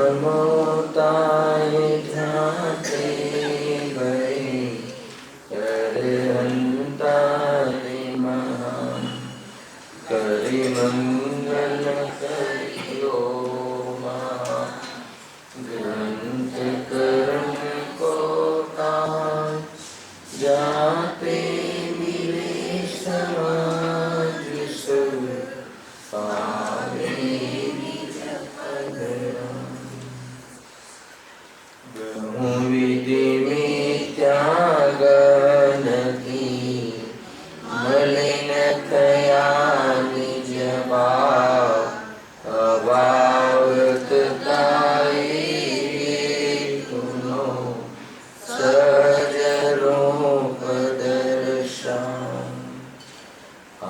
नमोताय ध्याते गए अरहंताय महान करे मंगल करियो ग्रंथ कर्म को काज जाते मिले समाज सब पावे विधि में त्याग नहीं मलिन थया निज भाव अभावत ताई सुनो सजरों प्रदर्शन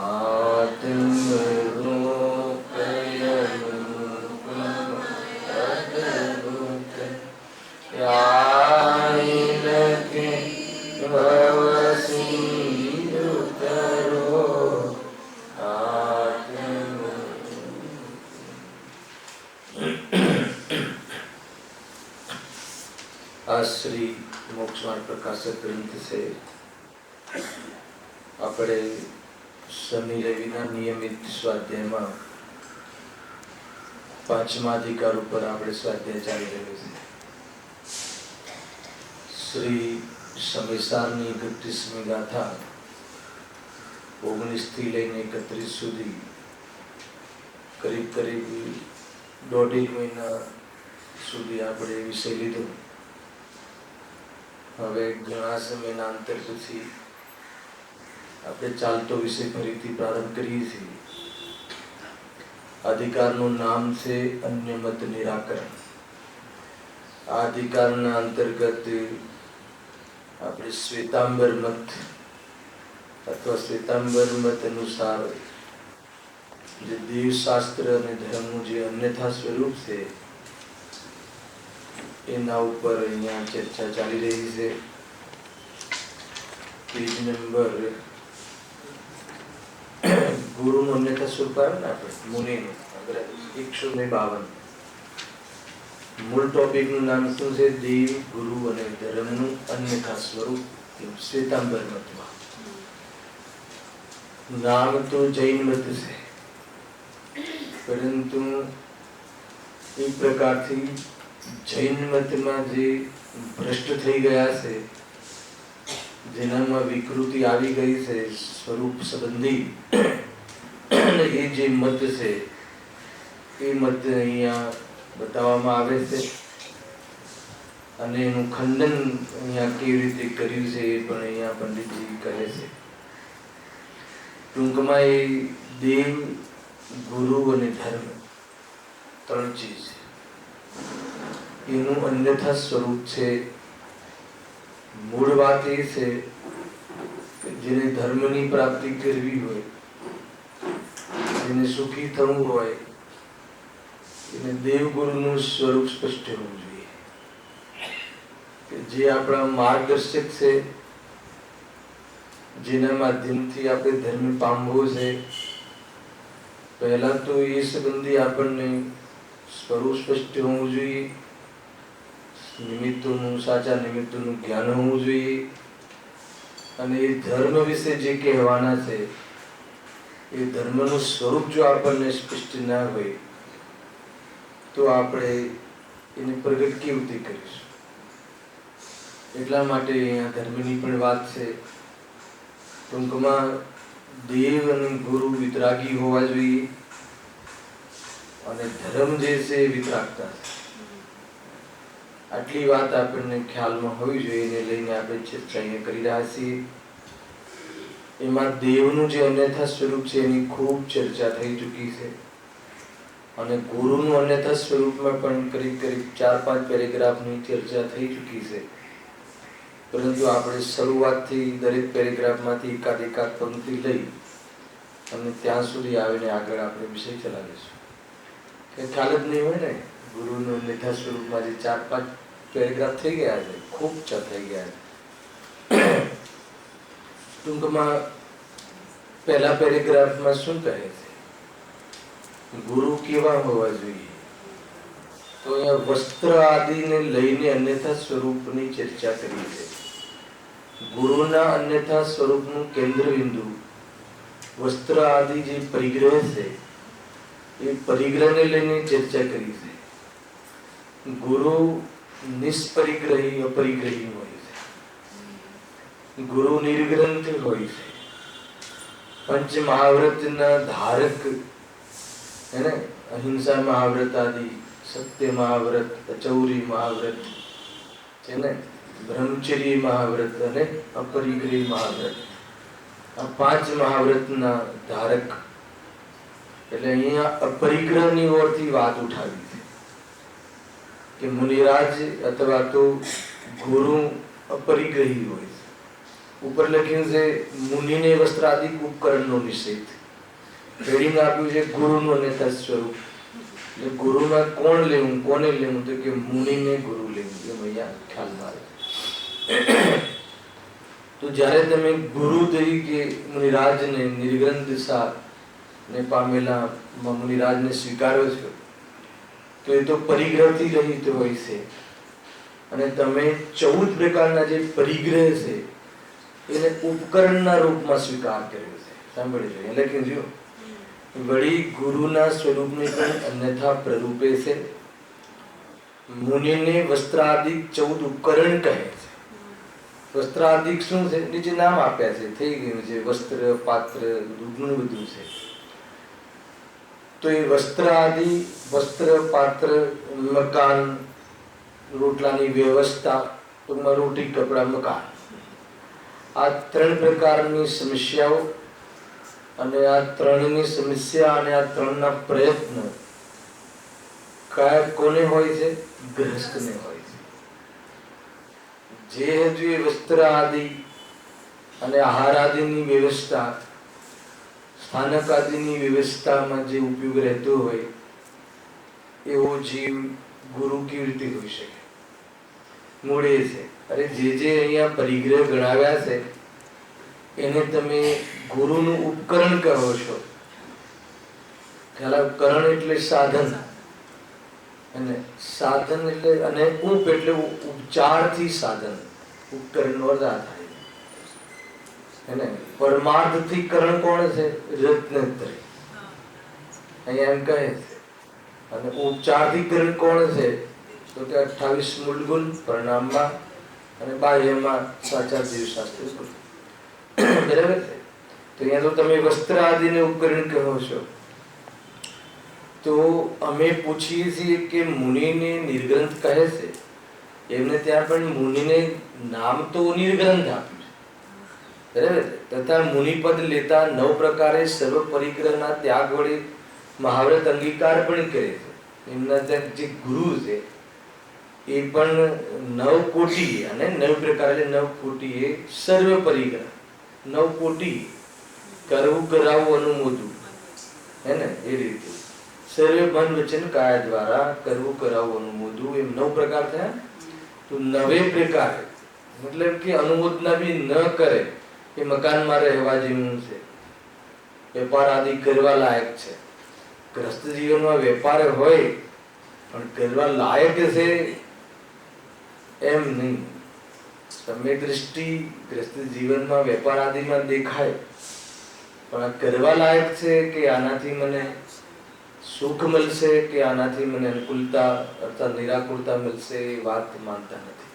आत्म श्री मोक्षमार्ग प्रकाशक ग्रंथ से આપણે શનિ રવિના નિયમિત સ્વાધ્યાયમાં પાંચમા અધિકાર ઉપર આપણે સ્વાધ્યાય ચાલી રહ્યો છે. શ્રી સમેસારની 31મી ગાથા 19 થી લઈને 31 સુધી કરીબ દોઢેક મહિના સુધી આપણે વિષય લીધો. હવે ઘણા સમયના અંતર પછી આપણે ચાલતો વિષય ફરીથી પ્રારંભ કરીએ છીએ. અધિકારનું નામ છે અન્ય મત નિરાકરણ. આ અધિકારના અંતર્ગત આપણે શ્વેતાંબર મત અથવા શ્વેતાંબર મત અનુસાર જે દેવશાસ્ત્ર અને ધર્મનું જે અન્યથા સ્વરૂપ છે એના ઉપર અહીંયા ચર્ચા ચાલી રહી છે. પેજ નંબર ગુરુનું અન્યથા સ્વરૂપ આવે ને આપણે મુનિનું 152. મૂળ ટોપિકનું નામ શું છે? દેવ, ગુરુ અને ધર્મનું અન્યથા સ્વરૂપ શ્વેતાંબર મતમાં. નામ તો જૈન મત છે, પરંતુ એક પ્રકારથી જૈન મતમાં જે ભ્રષ્ટ થઈ ગયા છે, જેનામાં વિકૃતિ આવી ગઈ છે સ્વરૂપ સંબંધી, એ જે મત છે એ મત અહીંયા બતાવવામાં આવે છે અને એનું ખંડન અહીંયા કેવી રીતે કર્યું છે એ પણ અહીંયા પંડિતજી કહે છે. ટૂંકમાં એ દેવ, ગુરુ અને ધર્મ ત્રણ ચીજ એનું અન્યથા સ્વરૂપ છે. મૂળ વાત એ છે કે જેને ધર્મની પ્રાપ્તિ કરવી હોય, જેને સુખી થવું હોય, એને દેવગુરુનું સ્વરૂપ સ્પષ્ટ હોવું જોઈએ કે જે આપણા માર્ગદર્શક છે, જેના માધ્યમથી આપણે ધર્મ પામવો છે. પહેલા તો એ સંબંધી આપણને સ્વરૂપ સ્પષ્ટ હોવું જોઈએ, નિમિત્તોનું, સાચા નિમિત્તોનું જ્ઞાન હોવું જોઈએ, અને એ ધર્મ વિશે જે કહેવાના છે એ ધર્મનું સ્વરૂપ જો આપણને સ્પષ્ટ ના હોય તો આપણે એને પ્રગટ કેવી રીતે કરીશું? એટલા માટે અહીંયા ધર્મની પણ વાત છે. ટૂંકમાં દેવ અને ગુરુ વિતરાગી હોવા જોઈએ અને ધર્મ જે છે એ વિતરાગતા છે. આટલી વાત આપણને ખ્યાલમાં હોવી જોઈએ, એને લઈને આપણે ચર્ચા અહીંયા કરી રહ્યા છીએ. એમાં દેવનું જે અન્યથા સ્વરૂપ છે એની ખૂબ ચર્ચા થઈ ચૂકી છે અને ગુરુનું અન્યથા સ્વરૂપમાં પણ કરીબ 4-5 પેરેગ્રાફની ચર્ચા થઈ ચૂકી છે. પરંતુ આપણે શરૂઆતથી દરેક પેરેગ્રાફમાંથી એકાદ પંક્તિ લઈ અને ત્યાં સુધી આવીને આગળ આપણે વિષય ચલાવીશું. કે ખ્યાલ જ નહીં હોય ને, ગુરુનું અન્યથા સ્વરૂપમાં જે 4-5 પેરેગ્રાફ થઈ ગયા છે, ખૂબ થઈ ગયા છે. ટૂંકમાં પહેલા પેરેગ્રાફમાં શું કહે છે? ગુરુ કેવા હોવા જોઈએ? તો અહીંયા વસ્ત્ર આદિને લઈને અન્યથા સ્વરૂપની ચર્ચા કરી છે. ગુરુના અન્યથા સ્વરૂપનું કેન્દ્ર બિંદુ વસ્ત્ર આદિ જે પરિગ્રહ છે એ પરિગ્રહને લઈને ચર્ચા કરી છે. ગુરુ નિષ્પરિગ્રહી અપરિગ્રહી હોય છે. ગુરુ નિર્ગ્રંથ હોય છે. પંચ મહાવ્રતના ધારક है ना, अहिंसा महाव्रत आदि, सत्य महाव्रत, अचौरी महाव्रत है ना, ब्रह्मचर्य महाव्रत અને अपरिग्रही महाव्रत, આ પાંચ મહાવ્રતના ધારક. એટલે અહીંયા અપરિગ્રહની ઓરથી વાત ઉઠાવી છે કે મુનિરાજ અથવા તો ગુરુ અપરિગ્રહી હોય છે. ઉપર લખ્યું છે મુનિને વસ્ત્રાદિક ઉપકરણનો નિષેધ. ટ્રેડિંગ આપ્યું છે ગુરુનું અન્યથા સ્વરૂપ. એટલે ગુરુમાં કોણ લેવું, કોને લેવું, તો કે મુનિને ગુરુ લેવું, એમ અહીંયા ખ્યાલમાં આવે. તો જ્યારે તમે ગુરુ તરીકે મુનિરાજને નિર્ગ્રંથ દિશા ને પામેલા મુનિરાજને સ્વીકારો છો તો એ તો પરિગ્રહથી રહિત હોય છે. અને તમે 14 પ્રકારના જે પરિગ્રહ છે એને ઉપકરણના રૂપમાં સ્વીકાર કર્યો છે. સાંભળજો, એટલે કીધું વળી ગુરુના સ્વરૂપને પણ અન્યથા પ્રરૂપે છે. મુનિને વસ્ત્રાદિક 14 ઉપકરણ કહે છે. વસ્ત્રાદિક શું છે? નીચે નામ આપ્યા છે, થઈ ગયું છે. વસ્ત્ર, પાત્ર, ઘણું બધું છે. તો એ વસ્ત્ર આદિ, વસ્ત્ર, પાત્ર, મકાન, રોટલાની વ્યવસ્થા, ટૂંકમાં રોટી, કપડા, મકાન, આ 3 પ્રકારની સમસ્યાઓ અને આ 3ની સમસ્યા અને આ 3ના પ્રયત્ન કયા કોને હોય છે? ગ્રહસ્થને હોય છે. જે હજુ એ વસ્ત્ર આદિ અને આહાર આદિની વ્યવસ્થા, સ્થાનક આદિની વ્યવસ્થામાં જે ઉપયોગ રહેતો હોય એવો જીવ ગુરુ કેવી રીતે હોઈ શકે? મૂળે છે. અરે જે અહીંયા પરિગ્રહ ગણાવ્યા છે એને તમે ગુરુનું ઉપકરણ કહો છો. ઉપકરણ એટલે સાધન, અને સાધન એટલે અને ઉપ એટલે ઉપચારથી સાધન. ઉપકરણ નો અર્થ થાય એને પરમાર્થથી કરણ કોણ છે? રત્નત્રય. અહીંયા એમ કહે છે. અને ઉપચારથી કરણ કોણ છે? તો કે 28 મૂળગુણ પરિણામમાં અને બાહ્યમાં સાચા જીવશાસ્ત્ર. બરાબર છે. તો અહીંયા તો તમે વસ્ત્ર આદિને ઉપકરણ કહો છો. તો અમે પૂછીએ છીએ કે મુનિને નિર્ગ્રંથ કહે છે, એમને ત્યાં પણ મુનિને નામ તો નિર્ગ્રંથ આપ્યું છે. બરાબર. તથા મુનિપદ લેતા 9 પ્રકારે સર્વ પરિગ્રહના ત્યાગ વડે મહાવ્રત અંગીકાર પણ કરે છે. એમના ત્યાં જે ગુરુ છે એ પણ 9 કોટી અને 9 પ્રકાર એટલે 9 કોટી એ સર્વ પરિગ્રહ, 9 કોટી કરવું, કરાવવું, અનુમોદવું, હે ને, એ રીતે સર્વ મન વચન કાયા દ્વારા કરવું, કરાવવું, અનુમોદવું, એમ 9 પ્રકાર થયા. તો 9 પ્રકાર મતલબ કે અનુમોદના બી ન કરે એ મકાનમાં રહેવા જેવું છે, વેપાર આદિ કરવા લાયક છે. ગ્રસ્ત જીવનમાં વેપાર હોય પણ કરવા લાયક છે એમ નહીં. સમ્યક દ્રષ્ટિ ગ્રસ્ત જીવનમાં વેપાર આદિમાં દેખાય, પણ આ કરવા લાયક છે કે આનાથી મને સુખ મળશે કે આનાથી મને અનુકૂળતા અર્થાત નિરાકુરતા મળશે, એ વાત માનતા નથી.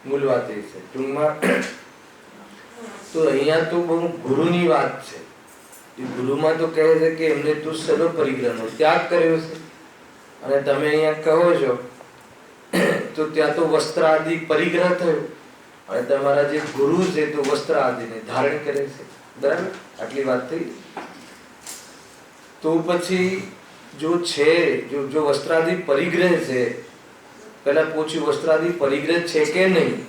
મૂળ વાત એ છે. ટૂંકમાં તો અહીંયા તો બહુ ગુરુની વાત છે. ગુરુમાં તો કહે છે કે એમને તું સર્વ પરિગ્રહનો ત્યાગ કર્યો છે. અને તમે અહીંયા કહો છો તો ત્યાં તો વસ્ત્ર આદિ પરિગ્રહ થયો અને તમારા જે ગુરુ છે તો વસ્ત્ર આદિને ધારણ કરે છે. બરાબર, આટલી વાત થઈ. તો પછી જો છે જો વસ્ત્રાદિ પરિગ્રહ છે, પહેલા પૂછ્યું વસ્ત્રાદિ પરિગ્રહ છે કે નહીં.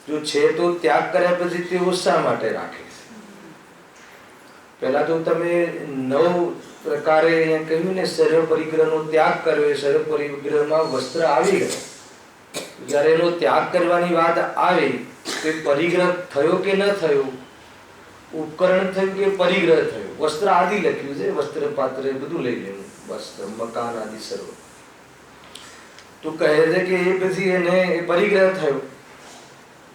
જો છે તો ત્યાગ કર્યા પછી તેઓ શા માટે રાખે છે? પહેલા તો તમે 9 પ્રકારે અહીંયા કહ્યું ને સર્વ પરિગ્રહનો ત્યાગ કર્યો. સર્વ પરિગ્રહમાં વસ્ત્ર આવી ગયો. જ્યારે એનો ત્યાગ કરવાની વાત આવી તો પરિગ્રહ થયો કે ન થયો? ઉપકરણ થયું કે પરિગ્રહ થયો? વસ્ત્ર આદિ લખ્યું છે, વસ્ત્ર પાત્ર બધું લઈ લેવું, વસ્ત્ર મકાન આદિ સર્વ. તો કહે છે કે એ પછી એને એ પરિગ્રહ થયો.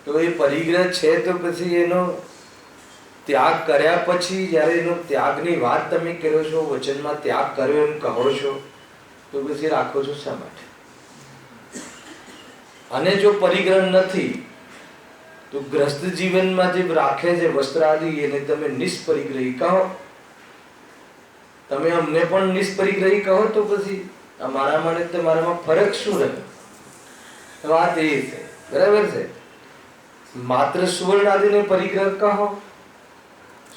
તો એ પરિગ્રહ છે તો પછી એનો ત્યાગ કર્યા પછી જ્યારે એનો ત્યાગની વાત તમે કરો છો, વચનમાં ત્યાગ કર્યો એમ કહો છો, તો પછી રાખો છો શા માટે? અને જો પરિગ્રહ નથી તો ગ્રસ્ત જીવનમાં જે રાખે છે વસ્ત્ર આદિ, એને તમે નિષ્પરિગ્રહી કહો. તમે અમને પણ નિષ્પરિગ્રહી કહો તો પછી અમારામાં ને તમારામાં ફરક શું રહે? વાત એ છે, બરાબર છે. માત્ર સુવર્ણ આદિને પરિગ્રહ કહો,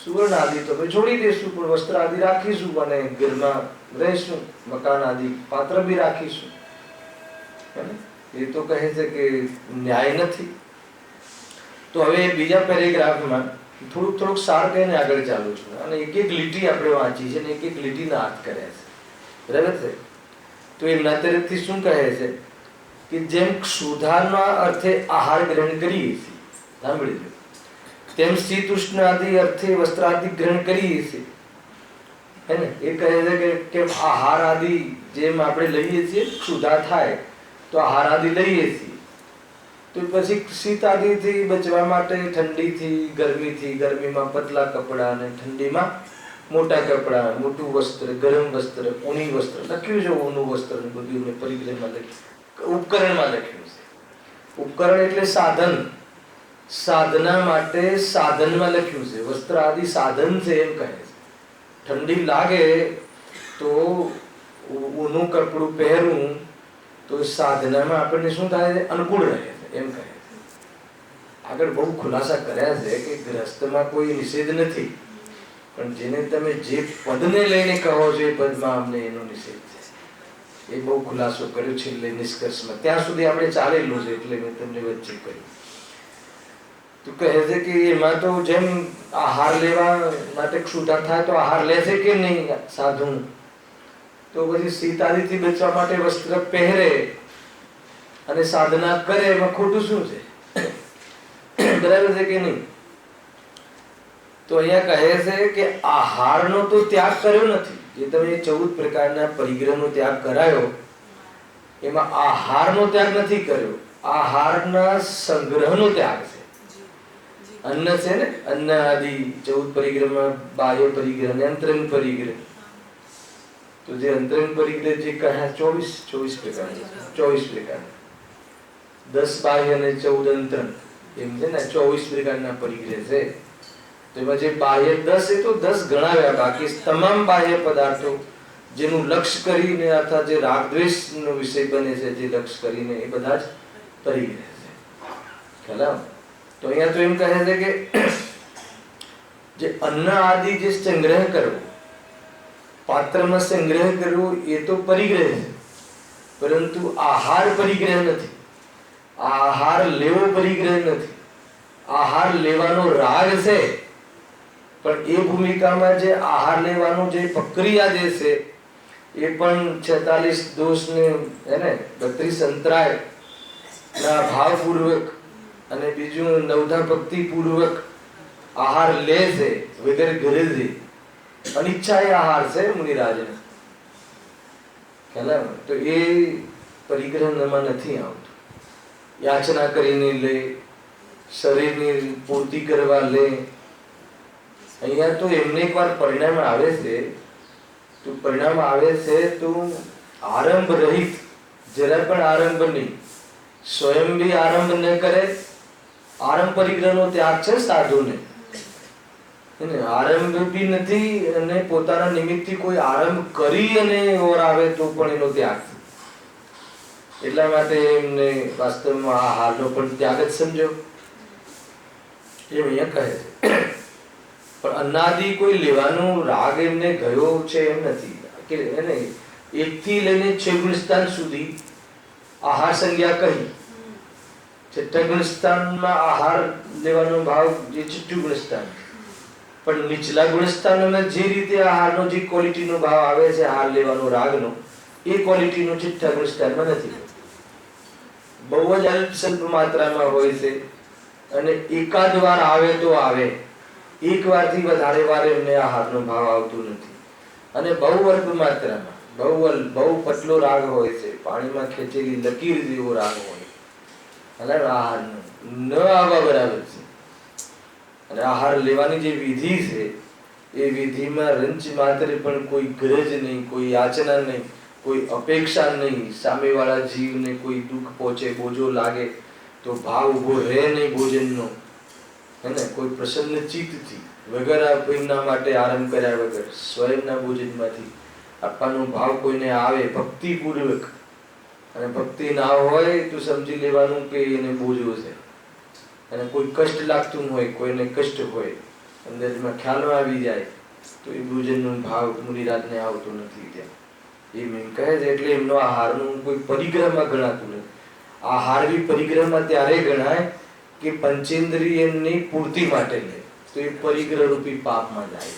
સુવર્ણ આદિ તો આપણે છોડી દઈશું, પણ વસ્ત્ર આદિ રાખીશું અને ઘરમાં રહીશું, મકાન આદિ પાત્ર બી રાખીશું. એ તો કહે છે કે ન્યાય નથી. તો હવે બીજા પેરેગ્રાફમાં થોડુંક સાર કહીને આગળ ચાલુ છું, અને એક એક લીટી આપણે વાંચી છે અને એક એક લીટીના અર્થ કર્યા છે, બરાબર છે. તો એમના તરફથી શું કહે છે કે જેમ ક્ષુધાના અર્થે આહાર ગ્રહણ કરીએ છીએ, સાંભળી લો, તેમ શીત ઉષ્ણ આદિ અર્થે વસ્ત્ર આદિ ગ્રહણ કરીએ છીએ, હે ને? એ કહે છે કે કેમ આહાર આદિ જેમ આપણે લઈએ છીએ, ક્ષુધા થાય તો આહાર આદિ લઈએ છીએ, તો પછી શીત આદિથી બચવા માટે ઠંડીથી, ગરમીમાં પતલા કપડા અને ઠંડીમાં મોટા કપડા, મોટું વસ્ત્ર, ગરમ વસ્ત્ર, ઊની વસ્ત્ર લખ્યું છે. ઊનું વસ્ત્ર ને બધું પરિગ્રહમાં લખ્યું, ઉપકરણમાં લખ્યું છે. ઉપકરણ એટલે સાધન, સાધના માટે સાધનમાં લખ્યું છે. વસ્ત્ર આદિ સાધન છે એમ કહે છે. ઠંડી લાગે તો ઊનું કપડું પહેરવું તો સાધનામાં આપણને શું થાય છે? અનુકૂળ રહે છે એમ કહે છે. આગળ બહુ ખુલાસા કર્યા છે કે ગ્રસ્તમાં કોઈ નિષેધ નથી, પણ જેને તમે જે પદને લઈને કહો છો એ પદમાં અમને એનો નિષેધ છે. એ બહુ ખુલાસો કર્યો છે એટલે નિષ્કર્ષમાં ત્યાં સુધી આપણે ચાલેલું છે એટલે મેં તમને વચ્ચે કહ્યું. તો કહે છે કે એમાં તો જેમ આહાર લેવા માટે ક્ષુધા થાય તો આહાર લેશે કે નહીં સાધુ, તો પછી શીત આદિથી બચવા માટે વસ્ત્ર પહેરે અને સાધના કરે, એમાં ખોટું શું છે? બરાબર છે કે નહીં? તો અહીંયા કહે છે કે આહારનો તો ત્યાગ કર્યો નથી. જે તમે 14 પ્રકારના પરિગ્રહનો ત્યાગ કરાયો એમાં આહારનો ત્યાગ નથી કર્યો, આહારના સંગ્રહનો ત્યાગ છે. અન્ન છે ને, અન્ન આદિ 14 પરિગ્રહમાં બાહ્ય પરિગ્રહ અને અંતરંગ પરિગ્રહ. તો જે અંતરંગ પરિગ્રહ જે કહ્યા 24 પ્રકાર, 10 બાહ્ય અને 14 અંતરંગ, એમ છે ને 24 પ્રકારના પરિગ્રહ છે. તો એમાં જે બાહ્ય 10 એ તો 10 ગણાવ્યા, બાકી તમામ બાહ્ય પદાર્થો જેનું લક્ષ્ય કરીને અથવા જે રાગ દ્વેષનો વિષય બને છે, જે લક્ષ્ય કરીને, એ બધા જ પરિગ્રહ છે. ખ્યાલ? તો અહીંયા તો એમ કહે છે કે જે અન્ન આદિ જે સંગ્રહ કરવો, પાત્રમાં સંગ્રહ કરવો, એ તો પરિગ્રહ છે, પરંતુ આહાર પરિગ્રહ નથી. આહાર લેવો પરિગ્રહ નથી. આહાર લેવાનો રાગ છે, પણ એ ભૂમિકામાં જે આહાર લેવાનો જે પ્રક્રિયા જે છે એ પણ 46 દોષને એને 32 અંતરાય ના ભાવપૂર્વક અને બીજું 9ધા ભક્તિ પૂર્વક આહાર લે છે વગર ગરજે. અનિચ્છા એ આહાર છે મુનિરાજ. તો એ પરિગ્રહમાં નથી આવતું. યાચના કરીને લે, શરીરની પૂર્તિ કરવા લે. અહીંયા તો એમને એકવાર પરિણામ આવે છે, તો પરિણામ આવે છે તો આરંભ રહિત, જરા પણ આરંભ નહીં, સ્વયં બી આરંભ ન કરે. આરંભ પરિગ્રહનો ત્યાગ છે સાધુને, આરંભ બી નથી અને પોતાના નિમિત્તથી કોઈ આરંભ કરી અને ઓર આવે તો પણ એનો ત્યાગ. એટલા માટે એમને વાસ્તવમાં આ હાલનો પણ ત્યાગ જ સમજો એમ અહીંયા કહે છે. પણ અન્નાદિ કોઈ લેવાનો રાગ એમને ગયો છે એમ નથી કે એને 1 થી લઈને 6 ગુણસ્થાન સુધી આહાર સંજ્ઞા કહી. 6ઠા ગુણસ્થાનમાં આહાર લેવાનો ભાવ જે 6ઠું ગુણસ્થાન, પણ નીચલા ગુણસ્થાનમાં જે રીતે આહારનો જે ક્વોલિટીનો ભાવ આવે છે, આહાર લેવાનો રાગનો, એ ક્વોલિટીનો 6ઠા ગુણસ્થાનમાં નથી. બહુ જ અલ્પ માત્રામાં હોય છે અને એકાદ વાર આવે તો આવે, એક વારથી વધારે વાર એમને આહારનો ભાવ આવતો નથી. અને બહુ અલ્પ માત્રામાં, બહુ પતલો રાગ હોય છે, પાણીમાં ખેંચેલી લકીર જેવો રાગ હોય, અને આહાર ન આવવા બરાબર છે. અને આહાર લેવાની જે વિધિ છે એ વિધિમાં રંચ માત્ર પણ કોઈ ગરજ નહીં, કોઈ યાચના નહીં, કોઈ અપેક્ષા નહીં, સામેવાળા જીવને કોઈ દુઃખ પહોંચે, બોજો લાગે તો ભાવ ઉભો રહે નહીં ભોજનનો, હે ને, કોઈ પ્રસન્ન ચિત્તથી વગર એમના માટે આરંભ કર્યા વગર સ્વયંના ભોજનમાંથી આપવાનો ભાવ કોઈને આવે ભક્તિપૂર્વક, અને ભક્તિ ના હોય તો સમજી લેવાનું કે એને બોજો છે, અને કોઈ કષ્ટ લાગતું હોય, કોઈને કષ્ટ હોય, અંદરમાં ખ્યાલ આવી જાય તો એ ભોજનનો ભાવ મુનિરાજને આવતો નથી ત્યાં. એમ કહે છે. એટલે એમનો આહારનું કોઈ પરિગ્રહમાં ગણાતું નથી. આહાર બી પરિગ્રહમાં ત્યારે ગણાય કે પંચેન્દ્રિયની પૂર્તિ માટે લે, તો એ પરિગ્રહ રૂપી પાપમાં જાય.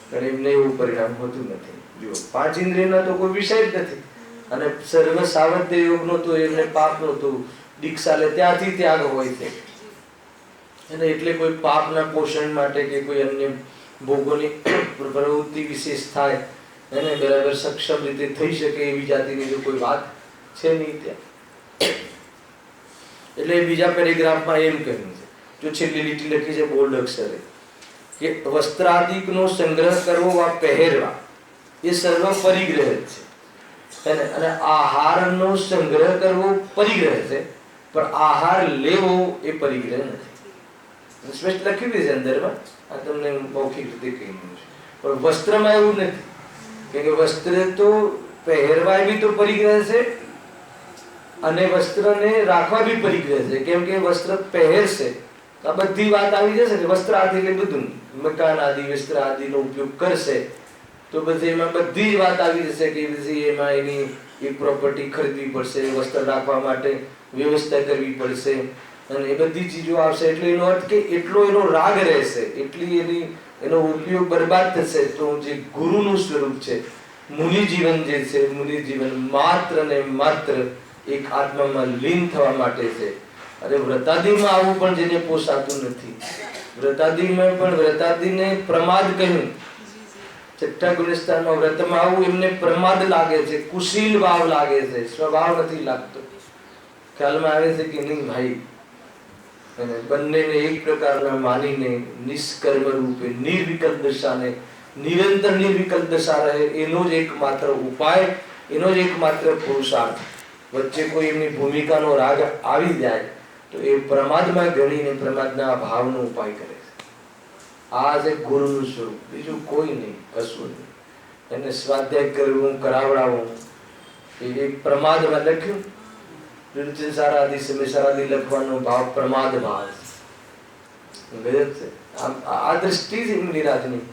પણ એમને એવું પરિણામ હોતું નથી. જો પાંચ ઇન્દ્રિયના તો કોઈ વિષય જ નથી, અને સર્વ સાવધ યોગનો તો એમને પાપનો તો દીક્ષા લે ત્યાંથી ત્યાગ હોય છે. અને એટલે કોઈ પાપના પોષણ માટે કે કોઈ અન્ય ભોગોની પ્રવૃત્તિ વિશેષ થાય એને બરાબર સક્ષમ રીતે થઈ શકે એવી જાતિની જો કોઈ વાત છે નહીં ત્યાં. એટલે બીજા પેરેગ્રાફમાં એમ કહ્યું છે, જો છેલ્લી લીટી લખી છે બોલ્ડ અક્ષરે, કે વસ્ત્રાદિકનો સંગ્રહ કરવો વા પહેરવા એ સર્વ પરિગ્રહ છે, અને આહારનો સંગ્રહ કરવો પરિગ્રહ છે, પણ આહાર લેવો એ પરિગ્રહ નથી. સ્પષ્ટ લખ્યું છે અંદરમાં, આ તમને મૌખિક રીતે કહ્યું છે. પણ વસ્ત્રમાં એવું નથી, કે વસ્ત્ર તો પહેરવાય બી તો પરિગ્રહ છે, અને વસ્ત્રને રાખવા બી પરિગ્રહ છે. કેમ કે વસ્ત્ર પહેરશે આ બધી વાત આવી જશે ને, વસ્ત્ર આદિ એટલે બધું મકાન આદિ વસ્ત્ર આદિનો ઉપયોગ કરશે તો બધી એમાં બધી જ વાત આવી જશે કે પછી એમાં એની એક પ્રોપર્ટી ખરીદવી પડશે, વસ્ત્ર રાખવા માટે વ્યવસ્થા કરવી પડશે, અને એ બધી ચીજો આવશે. એટલે એનો અર્થ કે એટલો એનો રાગ રહેશે, એટલી એનો ઉપયોગ બરબાદ થશે. તો જે ગુરુનું સ્વરૂપ છે, મુનિ જીવન જે છે, મુનિ જીવન માત્ર ને માત્ર એક આત્મામાં લીન થવા માટે છે. અને વ્રતાદિમાં આવું પણ જેને પોસાતું નથી, વ્રતાદિમાં પણ વ્રતાદિને પ્રમાદ કહ્યું. છઠ્ઠા ગુણસ્થાનમાં વ્રતમાં આવું એમને પ્રમાદ લાગે છે, કુશીલ ભાવ લાગે છે, સ્વભાવ નથી લાગતો. ખ્યાલમાં આવે છે કે નહીં ભાઈ, અને બંનેને એક પ્રકારના માનીને નિષ્કર્મ રૂપે નિર્વિકલ્પ દશાને નિરંતર નિર્વિકલ્પ દશા રહે એનો જ એકમાત્ર ઉપાય, એનો જ એકમાત્ર પુરુષાર્થ. વચ્ચે કોઈ એમની ભૂમિકાનો રાગ આવી જાય તો એ પ્રમાદમાં ગણીને પ્રમાદના ભાવનો ઉપાય કરે છે. આ છે ગુરુનું સ્વરૂપ, બીજું કોઈ નહીં, કશું નહીં. એને સ્વાધ્યાય કરવું, કરાવડાવવું એ પ્રમાદમાં લખ્યું. સારાદી સમય સારાદી લખવાનો ભાવ પ્રમાદ ભાવ છે. આ દ્રષ્ટિ છે મુનિરાજની.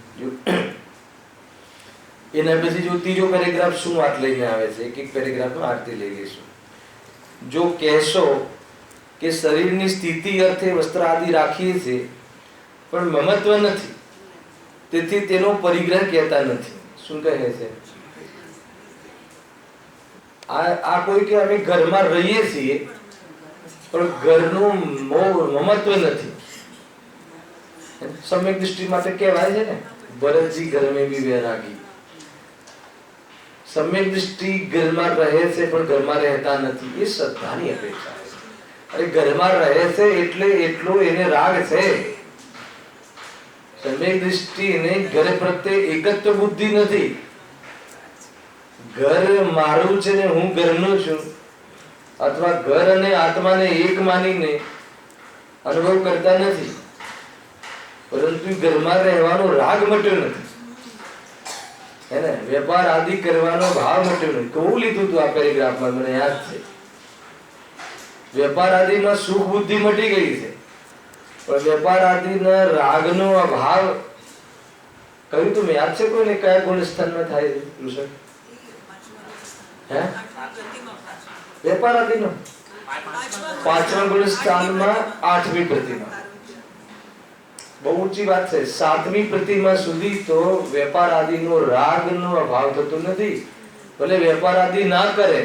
એના પછી જો ત્રીજો પેરેગ્રાફ શું વાત લઈને આવે છે, એક એક પેરેગ્રાફમાં આરતી લઈ લઈશું. જો કહેશો કે શરીરની સ્થિતિ અર્થે વસ્ત્ર આદિ રાખીએ છીએ પણ મમત્વ નથી, તેથી તેનો પરિગ્રહ કહેતા નથી. શું કહે છે? આ કોઈ કે અમે ઘરમાં રહીએ છીએ પણ ઘરનું મમત્વ નથી. સમ્યક દૃષ્ટિ માટે કહેવાય છે ને, ભરતજી ઘર મેં ભી વૈરાગી. સમ્યક દૃષ્ટિ ઘરમાં રહે છે પણ ઘરમાં રહેતા નથી, એ શ્રદ્ધાની અપેક્ષા છે. અરે ઘરમાં રહે છે એટલે એટલો એને રાગ છે. સમ્યક દૃષ્ટિ એને ઘર પ્રત્યે એકત્વ બુદ્ધિ નથી. ઘર મારું છે ને હું ઘરનો છું, અથવા ઘર અને આત્માને એક માનીને અનુભવ કરતા નથી, પરંતુ ઘરમાં રહેવાનો રાગ મટ્યો નથી, હે ને, વેપાર આદિ કરવાનો ભાવ મટ્યો નથી. કહું લીધું હતું આ પેરેગ્રાફમાં, મને યાદ છે. વેપાર આદિમાં સુખ બુદ્ધિ મટી ગઈ છે, પણ વેપાર આદિના રાગનો અભાવ કહ્યું તું, યાદ છે કોઈને? કયા ગુણ સ્થાનમાં થાય છે ઋષભ? વેપાર આદિનો પાંચમા ગુણ સ્થાનમાં આઠમી પ્રતિમા. બહુ ઊંચી વાત છે. સાતમી પ્રતિમા સુધી તો વેપાર આદિનો રાગનો અભાવ થતો નથી. ભલે વેપાર આદિ ના કરે,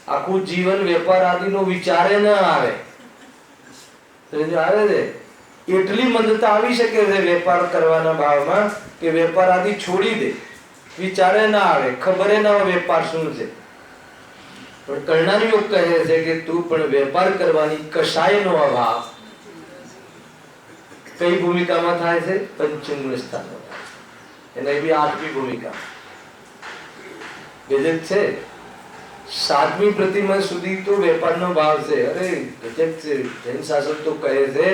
આખું જીવન વેપાર આદિનો વિચારે ના આવે, આવે છે એટલી મંદતા આવી શકે છે વેપાર કરવાના ભાવમાં કે વેપાર આદિ છોડી દે, વિચારે ના આવે, ખબરે ના હોય વેપાર શું છે. પણ કરનાર યોગ કહે છે કે તું પણ વેપાર કરવાની કશાયનો અભાવ કઈ ભૂમિકામાં થાય છે? પંચમ ગુણ સ્થાનમાં થાય. એને બી 8મી ભૂમિકા ગજબ છે. 7મી પ્રતિમા સુધી તો વેપારનો ભાવ છે. અરે ગજબ છે. જૈન શાસન તો કહે છે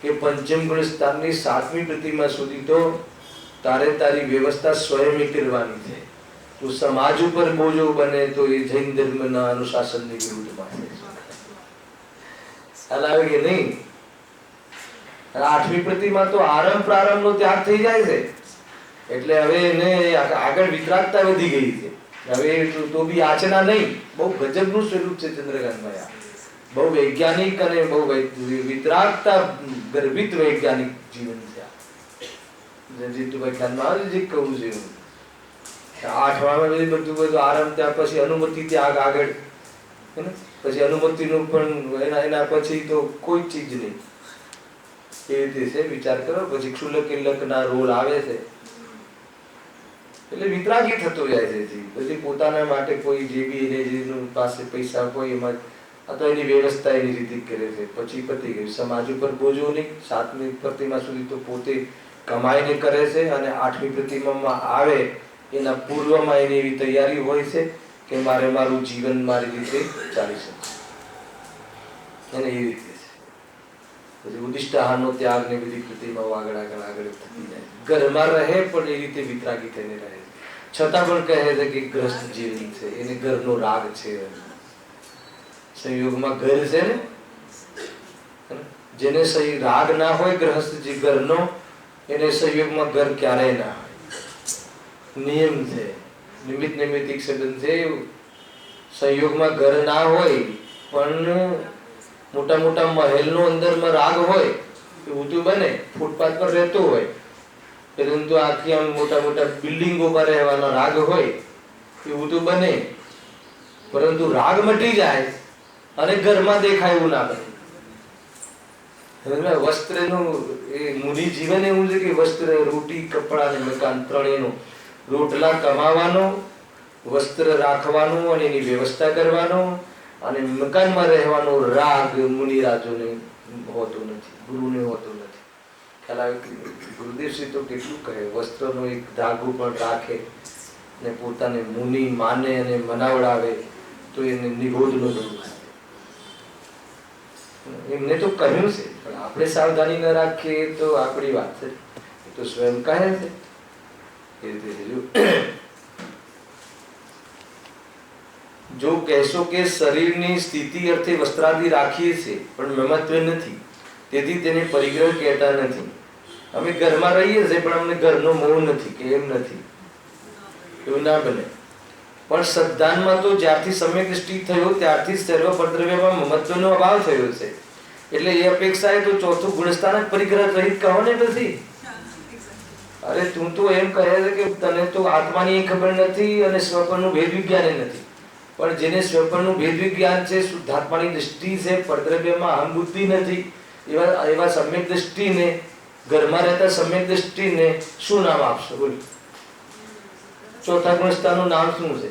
કે પંચમ ગુણ સ્થાનની 7મી પ્રતિમા સુધી તો તારે તારી વ્યવસ્થા સ્વયં કરવાની છે. તું સમાજ ઉપર બોજો બને તો એ જૈન ધર્મના અનુશાસનની વિરુદ્ધમાં છે. ખ્યાલ આવે કે નહીં? 8મી પ્રતિમા તો આરંભ પ્રારંભનો ત્યાગ થઈ જાય છે. એટલે હવે એને આગળ વિતરાગતા વધી ગઈ છે. હવે તો બી આચના નહીં. બહુ ગજબનું સ્વરૂપ છે ચંદ્રકાંતભાઈ. બહુ વૈજ્ઞાનિક અને બહુ વિતરાગતા ગર્ભિત વૈજ્ઞાનિક જીવન છે. જીતુભાઈ ખ્યાલમાં આવે જે કહું છે. 8માં બધું આરંભ, ત્યાર પછી અનુમતિ, ત્યાગ આગળ, પછી અનુમતિનું પણ એના પછી તો કોઈ ચીજ નહીં. એ રીતે છે. વિચાર કરો. પછી ક્ષુલ્લક કિલ્લકના રોલ આવે છે. એટલે વિતરાગી થતો જાય છે. પછી પોતાના માટે કોઈ જે બી એને જેનું પાસે પૈસા હોય એમાં આ તો એની વ્યવસ્થા એની રીતે કરે છે. પછી પતી ગયું. સમાજ ઉપર બોજો નહીં. 7મી પ્રતિમા સુધી તો પોતે કમાઈને કરે છે. અને 8મી પ્રતિમામાં આવે એના પૂર્વમાં એની એવી તૈયારી હોય છે કે મારે મારું જીવન મારી રીતે ચાલી શકે. એને એ રીતે છે. પછી ઉદિષ્ટાહારનો ત્યાગ ને બધી પ્રતિમાઓ આગળ આગળ આગળ થતી જાય. ઘરમાં રહે પણ એ રીતે વિતરાગી થઈને રહે છે. છતાં પણ કહે છે કે ગ્રસ્ત જીવન છે. એને ઘરનો રાગ છે. સંયોગમાં ઘર છે ને, જેને સહી રાગ ના હોય ગ્રહસ્થ ઘરનો, એને સંયોગમાં ઘર ક્યારેય ના હોય. નિયમ છે. નિમિત્ત નૈમિત્તિક સંબંધ છે. સંયોગમાં ઘર ના હોય પણ મોટા મોટા મહેલનો અંદરમાં રાગ હોય એવું તો બને. ફૂટપાથ પર રહેતો હોય પરંતુ આખી આમ મોટા મોટા બિલ્ડિંગો પર રહેવાનો રાગ હોય એવું તો બને. પરંતુ રાગ મટી જાય અને ઘરમાં દેખાય એવું ના બને. વસ્ત્રનું એ મુનિ જીવન એવું છે કે વસ્ત્ર, રોટી, કપડા અને મકાન ત્રણેયનું, રોટલા કમાવાનો, વસ્ત્ર રાખવાનું અને એની વ્યવસ્થા કરવાનો અને મકાનમાં રહેવાનો રાગ મુનિરાજોને હોતો નથી, ગુરુને હોતો નથી. ખ્યાલ આવે? ગુરુદેવશ્રી તો કેટલું કહે. વસ્ત્રનો એક ધાગો પણ રાખે ને પોતાને મુનિ માને અને મનાવડાવે તો એને નિરોધનો દોષ. એમને તો કહ્યું છે પણ આપણે સાવધાની ન રાખીએ તો આપણી વાત છે. એ તો સ્વયં કહે છે. જો કહેશો કે શરીરની સ્થિતિ અર્થે વસ્ત્રાદિ રાખીએ છીએ પણ મમત્વ નથી, તેથી તેને પરિગ્રહ કહેતા નથી. અમે ઘરમાં રહીએ છીએ પણ અમને ઘરનો મોહ નથી કે એમ નથી, એવું ના બને. પણ સદ્ધાનમાં તો જ્યારથી સમ્યક દૃષ્ટિ થયો ત્યારથી સર્વ પરદ્રવ્યમાં મમત્વનો અભાવ થયો છે. એટલે એ અપેક્ષાએ તો ચોથું ગુણસ્થાન જ પરિગ્રહ રહિત કહો ને. નથી. અરે તું તો એમ કહે છે કે તને તો આત્માની ખબર નથી અને સ્વપનનું ભેદ વિજ્ઞાન નથી. પણ જેને સ્વપનનું ભેદ વિજ્ઞાન છે, શુદ્ધાત્માની દૃષ્ટિ છે, પરદ્રવ્યમાં અહમ બુદ્ધિ નથી, એવા સમ્યક દૃષ્ટિને, ઘરમાં રહેતા સમ્યક દૃષ્ટિને શું નામ આપશો? બોલ. ચોથા ગુણસ્થાનનું નામ શું છે?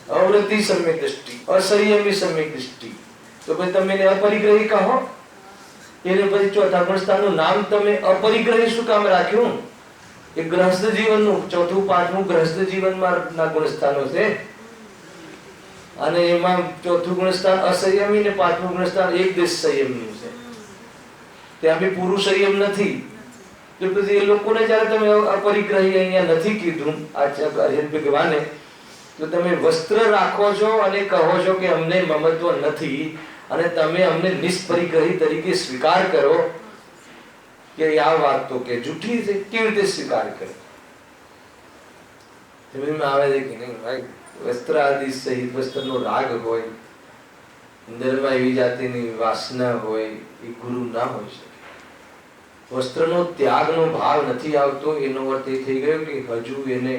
અવૃત્તિ સમ્યક દૃષ્ટિ, અસંયમી સમ્યક દૃષ્ટિ. તો ભાઈ તમે એને અપરિગ્રહી કહો. એને પછી ચોથા ગુણસ્થાનનું નામ તમે અપરિગ્રહી શું કામ રાખ્યું? એ ગ્રહસ્થ જીવનનું ચોથું પાંચમું ગ્રહસ્થ જીવનમાં ના ગુણસ્થાનો છે. અને એમાં ચોથું ગુણસ્થાન અસંયમી ને પાંચમું ગુણસ્થાન એક દેશ સંયમનું છે. ત્યાં બી પૂરું સંયમ નથી. તો પછી એ લોકોને જયારે તમે અપરિગ્રહી અહીંયા નથી કીધું આચાર્ય ભગવાને, તો તમે વસ્ત્ર રાખો છો અને કહો છો કે અમને મમત્વ નથી અને તમે અમને નિષ્પરિગ્રહી તરીકે સ્વીકાર કરો કે આ વાત તો કે જૂઠી છે. કેવી રીતે સ્વીકાર કરે? સમજમાં આવે છે કે નહીં ભાઈ? વસ્ત્ર આદિ સહિત વસ્ત્રનો રાગ હોય, અંદરમાં એવી જાતિની વાસના હોય, એ ગુરુ ના હોઈ શકે. વસ્ત્રનો ત્યાગનો ભાવ નથી આવતો એનો અર્થ એ થઈ ગયો કે હજુ એને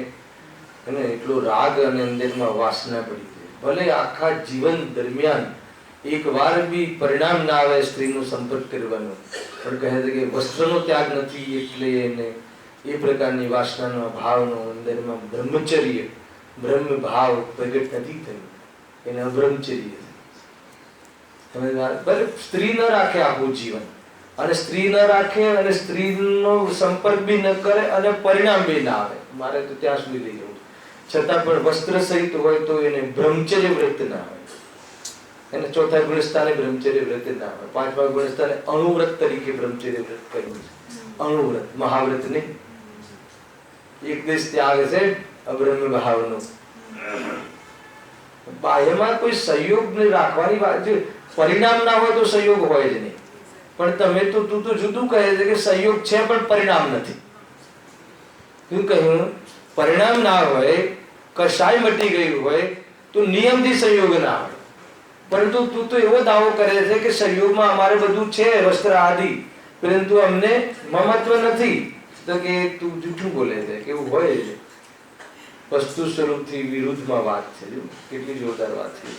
એટલો રાગ અને અંદરમાં વાસના પડી ગઈ. ભલે આખા જીવન દરમિયાન એક વાર બી પરિણામ ના આવે સ્ત્રીનો સંપર્ક કરવાનો, પણ કહે છે કે વસ્ત્રનો ત્યાગ નથી એટલે એને એ પ્રકારની વાસનાનો ભાવનો અંદરમાં બ્રહ્મચર્ય બ્રહ્મ ભાવ પ્રગટ નથી થયું, એને અબ્રહ્મચર્ય. ભલે સ્ત્રી ન રાખે આખું જીવન, અને સ્ત્રી ન રાખે અને સ્ત્રીનો સંપર્ક બી ન કરે અને પરિણામ બી ના આવે, મારે તો ત્યાં સુધી લઈ જવું, છતાં પણ વસ્ત્ર સહિત હોય તો એને બ્રહ્મચર્ય વ્રત ના આવે. એને ચોથા ગુણસ્થાને બ્રહ્મચર્ય વ્રત ના આવે. પાંચમા ગુણસ્થાને અણુવ્રત તરીકે બ્રહ્મચર્ય વ્રત કર્યું છે. અણુવ્રત, મહાવ્રત નહીં. એક દેશ ત્યાગ છે અબ્રહ્મ ભાવનો. બાહ્યમાં કોઈ સહયોગ રાખવાની વાત છે, પરિણામ ના હોય તો સહયોગ હોય જ નહીં. પણ તમે તો તું તો જુદું કહે છે કે સહયોગ છે પણ પરિણામ નથી. શું કહ્યું? પરિણામ ના હોય, કશાય મટી ગયું હોય તો નિયમથી સહયોગ ના હોય. પરંતુ તું તો એવો દાવો કરે છે કે સહયોગમાં અમારે બધું છે, વસ્ત્ર આદિ, પરંતુ અમને મમત્વ નથી. તો કે તું જૂઠું બોલે છે, કેવું હોય છે. વસ્તુ સ્વરૂપથી વિરુદ્ધમાં વાત છે. કેટલી જોરદાર વાત છે.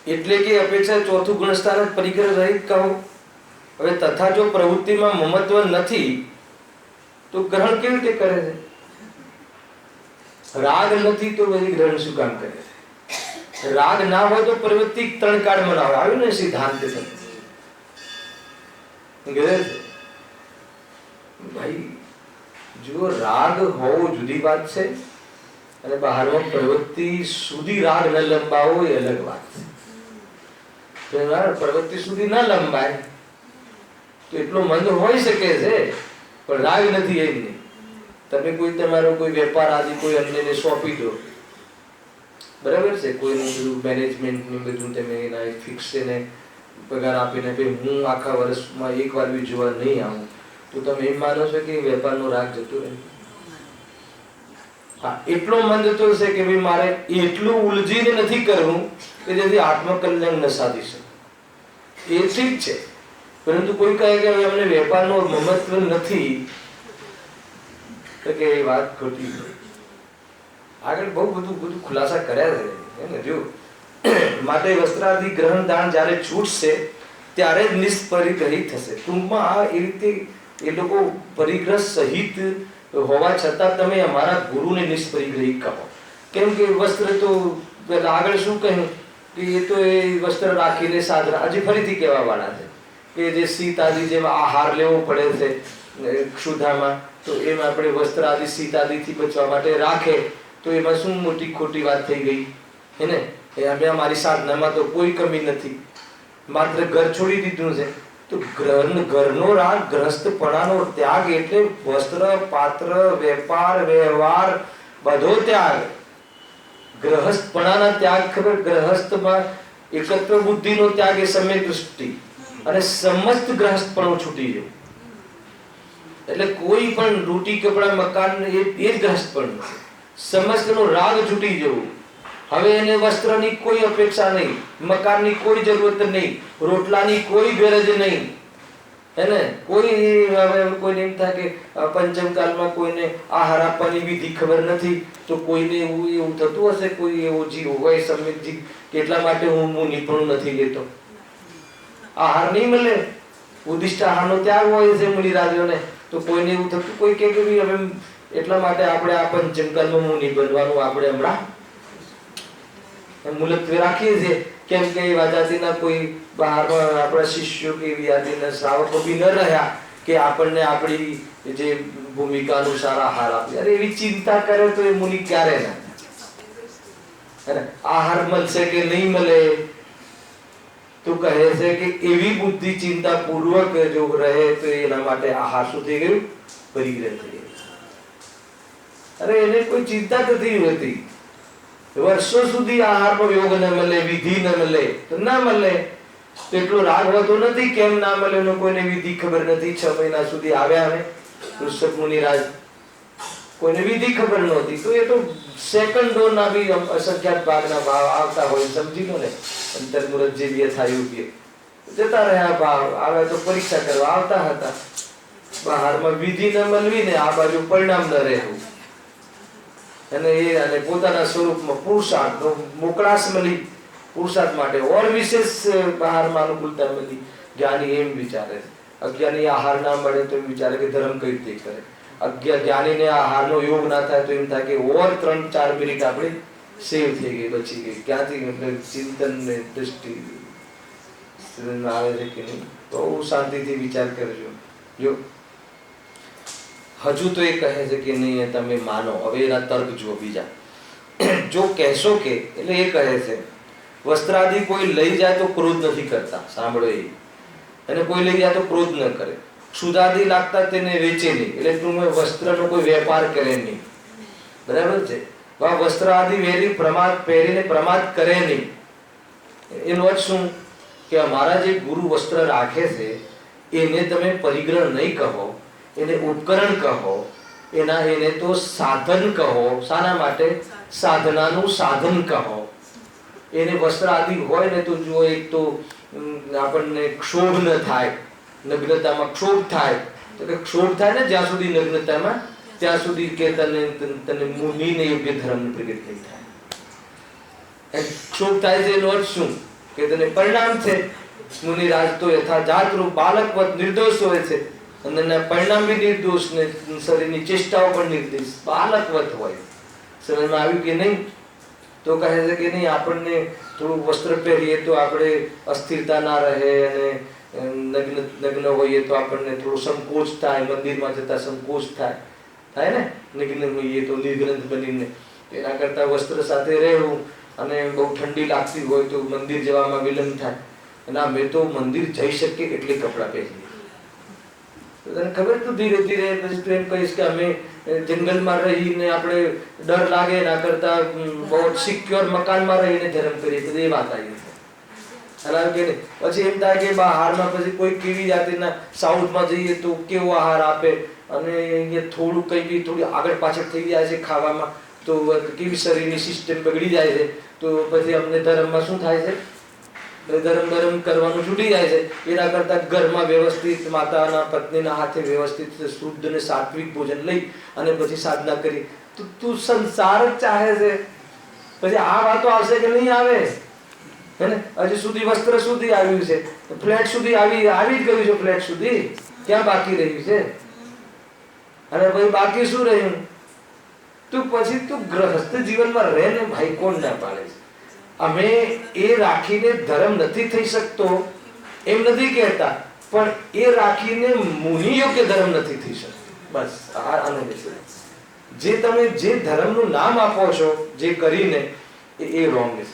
એટલે કે અપેક્ષા ચોથું ગુણસ્થાન પરિગ્રહ રહિત કહું. હવે તથા જો પ્રવૃત્તિમાં મમત્વ નથી તો ગ્રહણ કેવી રીતે કરે છે? રાગ નથી તો બધી ગ્રહણ શું કામ કરે છે? રાગ ના હોય તો પ્રવૃત્તિ ત્રણ કાળમાં ના હોય. આવ્યું ને સિદ્ધાંત ભાઈ. જો રાગ હોવો જુદી વાત છે, અને બહારમાં પ્રવૃત્તિ સુધી રાગ ન લંબાવો એ અલગ વાત છે. પ્રવૃત્તિ સુધી ન લંબાય તો એટલો મંદ હોઈ શકે છે, પણ રાગ નથી એમ નહીં. તમે કોઈ તમારો કોઈ વેપાર આદિ કોઈ અન્યને સોંપી દો, બરાબર છે, કોઈનું બધું મેનેજમેન્ટ ને બધું તમે એના ફિક્સ એને પગાર આપીને હું આખા વર્ષમાં એક વાર બી જોવા નહીં આવું, તો તમે એમ માનો છો કે વેપારનો રાગ જતો રહે? હા, એટલો મંદ તો છે કે ભાઈ મારે એટલું ઉલજીને નથી કરવું કે જેથી આત્મકલ્યાણ ન સાધી શકું. એ ઠીક છે, પરંતુ કોઈ કહે કે અમને વેપારનો મમત્વ નથી, તો કે એ વાત ખોટી. આગળ બહુ બધું ખુલાસા કર્યા છે. જો માટે વસ્ત્રાદિ ગ્રહણ દાન જ્યારે છૂટશે ત્યારે જ નિષ્પરિગ્રહી થશે. ટૂંકમાં આ એ રીતે એ લોકો પરિગ્રહ સહિત હોવા છતાં તમે અમારા ગુરુને નિષ્પરિગ્રહી કહો. કેમ કે વસ્ત્ર તો આગળ શું કહ્યું કે એ તો એ વસ્ત્ર રાખીને સાધના, હજી ફરીથી કહેવા વાળા છે કે જે શીત આદિ જેમ આહાર લેવો પડે છે ક્ષુધામાં, તો એમાં આપણે વસ્ત્ર આદિ શીત આદિથી બચવા માટે રાખે, તો એમાં શું મોટી ખોટી વાત થઈ ગઈ હે ને? અમે અમારી સાધનામાં તો કોઈ કમી નથી, માત્ર ઘર છોડી દીધું છે. તો ઘરનો રાગ, ગ્રહસ્થપણાનો ત્યાગ એટલે વસ્ત્ર, પાત્ર, વેપાર, વ્યવહાર બધો ત્યાગ. ગ્રહસ્થપણાના ત્યાગ ખબર? ગ્રહસ્થમાં એકત્ર બુદ્ધિનો ત્યાગ એ સમ્યક દૃષ્ટિ, અને સમસ્ત ગ્રહસ્થપણું છૂટી જવું. એટલે કોઈ પણ રોટી કપડા મકાન એ જ ગ્રહસ્થપણું છે. સમસ્તનો રાગ છૂટી જવું. હવે એને વસ્ત્રની કોઈ અપેક્ષા નહીં, મકાનની કોઈ જરૂરત નહીં, રોટલાની કોઈ ગરજ નહીં, હે ને? કોઈ હવે કોઈને એમ થાય કે પંચમકાલમાં કોઈને આહાર આપવાની વિધિ ખબર નથી, તો કોઈને એવું થતું હશે, કોઈ એવો જીવ હોય સમ્યક જીવ કે એટલા માટે હું નિપુણ નથી લેતો, આહાર નહીં મળે, ઉદિષ્ટ આહારનો ત્યાગ હોય છે મુનિરાજોને, તો કોઈને એવું થતું, કોઈ કે હવે એટલા માટે આપણે આ પંચમકાલમાં મુનિ બનવાનું આપણે હમણાં મુલતવી રાખીએ છીએ. કેમ કે એવા જાતિના કોઈ બહારમાં આપણા શિષ્યો કે વિદ્યાર્થીના શ્રાવકો બી ન રહ્યા કે આપણને આપણી જે ભૂમિકા અનુસાર આહાર આપે. અરે એવી ચિંતા કરે તો એ મુનિ ક્યારે ના થાય? આહાર મળશે કે નહીં મળે તો કહે છે કે એવી બુદ્ધિ ચિંતા પૂર્વક જો રહે તો એના માટે આહાર શું થઈ ગયું? પરિગ્રહ થઈ ગયું. અરે એને કોઈ ચિંતા નથી હોતી. વર્ષો સુધી આહારનો યોગ ન મળે, વિધિ ન મળે તો ના મળે, તો એટલો રાગ હોતો નથી. કેમ ના મળે એનો કોઈને વિધિ ખબર નથી. 6 મહિના સુધી આવ્યા ને ઋષભ મુનિરાજ, કોઈને વિધિ ખબર નહોતી, તો એ તો સેકન્ડોના બી અસંખ્યાત ભાગના ભાવ આવતા હોય, સમજી લો ને. અંતર્મુરત જે બી થયું કે જતા રહ્યા ભાવ આવે તો પરીક્ષા કરવા આવતા હતા. બહારમાં વિધિ ન મળવી ને આ બાજુ પરિણામ ન રહેવું, અને પોતાના સ્વરૂપમાં પુરુષાર્થ મોકળાશ મળી, પુરુષાર્થ માટે ઓર વિશેષ બહારમાં અનુકૂળતા મળી. જ્ઞાની એમ વિચારે છે. અજ્ઞાની આહાર ના મળે તો એમ વિચારે કે ધર્મ કઈ રીતે કરે. જ્ઞાનીને આહારનો યોગ ના થાય તો એમ થાય કે ઓર 3-4 મિનિટ આપણે સેવ થઈ ગઈ, બચી ગઈ. ક્યાંથી ચિંતન ને દ્રષ્ટિ આવે છે કે નહીં? તો શાંતિથી વિચાર કરજો. જો હજુ તો એ કહે છે કે નહીં તમે માનો. હવે એના તર્ક જુઓ બીજા. જો કહેશો કે એટલે એ કહે છે વસ્ત્રાદિ કોઈ લઈ જાય તો ક્રોધ નથી કરતા. સાંભળો, એ અને કોઈ લઈ જાય તો ક્રોધ ન કરે. સુધાદી લાગતા તેને વેચે નહીં, એટલે તું વસ્ત્રનો કોઈ વેપાર કરે નહીં. બરાબર છે? વસ્ત્ર આદિ પહેરીને પ્રમાદ કરે નહીં. એનો અર્થ શું? કે અમારા જે ગુરુ વસ્ત્ર રાખે છે એને તમે પરિગ્રહ નહીં કહો, એને ઉપકરણ કહો, એને તો સાધન કહો. શાના માટે? સાધનાનું સાધન કહો. એને વસ્ત્ર આદિ હોય ને તો જો એક તો આપણને ક્ષોભ ન થાય, નગ્નતામાં ક્ષોભ થાય. તો કે ક્ષોભ થાય ને જ્યાં સુધી નગ્નતામાં, ત્યાં સુધી કે તને મુનિને યોગ્ય ધર્મ પ્રગટ નહીં થાય. ક્ષોભ થાય છે એનો અર્થ શું? કે તને પરિણામ છે. મુનિરાજ તો યથાજાત રૂપ બાલકવત નિર્દોષ હોય છે અને પરિણામ બી નિર્દોષ ને શરીરની ચેષ્ટાઓ પણ નિર્દોષ બાલકવત હોય. સમજમાં આવ્યું કે નહીં? તો કહે છે કે નહીં આપણને થોડું વસ્ત્ર પહેરીએ તો આપણે અસ્થિરતા ના રહે અને નગ્ન હોઈએ તો આપણને થોડો સંકોચ થાય, મંદિરમાં જતા સંકોચ થાય ને. નગ્ન હોઈએ તો નિર્ગ્રંથ બનીને એના કરતા વસ્ત્ર સાથે રહેવું. અને બહુ ઠંડી લાગતી હોય તો મંદિર જવામાં વિલંબ થાય. અને અમે તો મંદિર જઈ શકીએ એટલે કપડાં પહેરીએ. તને ખબર? તું ધીરે ધીરે પછી તું એમ કહીશ કે અમે જંગલમાં રહીને આપણે ડર લાગે એના કરતા બહુ સિક્યોર મકાનમાં રહીને ધર્મ કરીએ તો એ વાત આવી. પછી એમ થાય કે આહારમાં પછી કોઈ કેવી જાતિના સાઉથમાં જઈએ તો કેવો આહાર આપે અને અહીંયા થોડું કઈ બી થોડી આગળ પાછળ થઈ જાય છે ખાવામાં તો કેવી શરીરની સિસ્ટમ બગડી જાય છે. તો પછી અમને ધર્મમાં શું થાય છે? ધર્મ કરવાનું છૂટી જાય છે. એના કરતા ઘરમાં વ્યવસ્થિત માતાના પત્નીના હાથે વ્યવસ્થિત શુદ્ધ અને સાત્વિક ભોજન લઈ અને પછી સાધના કરી. તો તું સંસાર જ ચાહે છે. પછી આ વાતો આવશે કે નહીં આવે? હે ને? હજી સુધી વસ્ત્ર સુધી આવ્યું છે, ફ્લેટ સુધી આવી જ ગયું છે. ફ્લેટ સુધી ક્યાં બાકી રહ્યું છે? અને ભાઈ બાકી શું રહ્યું? તું પછી તું ગ્રહસ્થ જીવનમાં રહે ને ભાઈ, કોણ ના પાડે છે? અમે એ રાખીને ધર્મ નથી થઈ શકતો એમ નથી કહેતા, પણ એ રાખીને મુનિ યોગ્ય ધર્મ નથી થઈ શકતો. બસ આને જે તમે જે ધર્મનું નામ આપો છો જે કરીને એ રોંગ છે.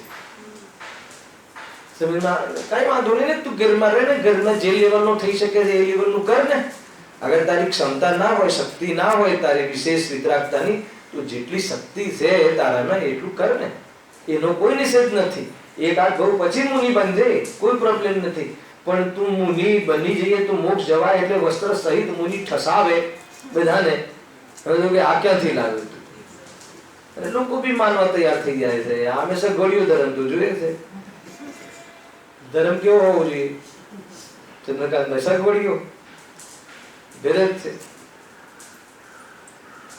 સમજમાં? કઈ વાંધો નહીં ને, તું ઘરમાં રહે ને, ઘરમાં જે લેવલનો થઈ શકે છે એ લેવલનું કર ને. અગર તારી ક્ષમતા ના હોય, શક્તિ ના હોય તારી વિશેષ વિતરાગતાની, તો જેટલી શક્તિ છે તારામાં એટલું કર ને. એનો કોઈ નિષેધ નથી. એક હાથ બહુ પછી મુનિ બનજે, કોઈ પ્રોબ્લેમ નથી. પણ તું મુનિ બની જઈએ તો મોક્ષ જવાય એટલે વસ્ત્ર સહિત મુનિ ઠસાવે બધાને. આ ક્યાંથી લાવ્યું? અને લોકો બી માનવા તૈયાર થઈ જાય છે. આ હંમેશા ગળ્યો ધર્મ તો જોઈએ છે. ધર્મ કેવો હોવો જોઈએ? ચંદ્રકાંત સગવડિયો ભેદ છે.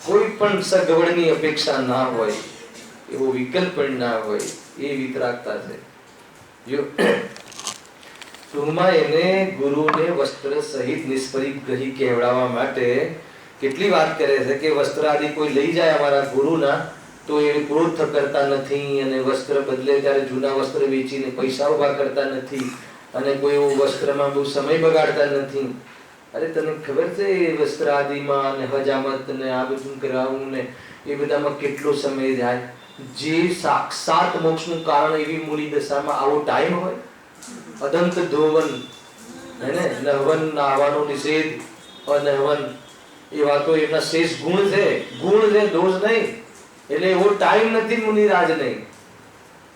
કોઈ પણ સગવડની અપેક્ષા ના હોય, એવો વિકલ્પ પણ ના હોય, એ વિતરાગતા છે. જો ટૂંકમાં એને ગુરુને વસ્ત્ર સહિત નિષ્પરિગ્રહી કહેવડાવવા માટે કેટલી વાત કરે છે કે વસ્ત્ર આદિ કોઈ લઈ જાય અમારા ગુરુના તો એ ક્રોધ કરતા નથી અને વસ્ત્ર બદલે ત્યારે જૂના વસ્ત્ર વેચીને પૈસા ઉભા કરતા નથી અને કોઈ એવું વસ્ત્રમાં બહુ સમય બગાડતા નથી. અરે તને ખબર છે એ વસ્ત્ર આદિમાં અને હજામત ને આ બધું કરાવવું ને એ બધામાં કેટલો સમય જાય? જે સાક્ષાત મોક્ષનું કારણ એવી મૂળી દશામાં આવો ટાઈમ હોય? અદંત ધોવન હે ને, નહવન નાહવાનો નિષેધ, અનહવન એવા તો એમના શેષ ગુણ છે, દોષ નહીં. એટલે એવો ટાઈમ નથી મુનિરાજ નહીં.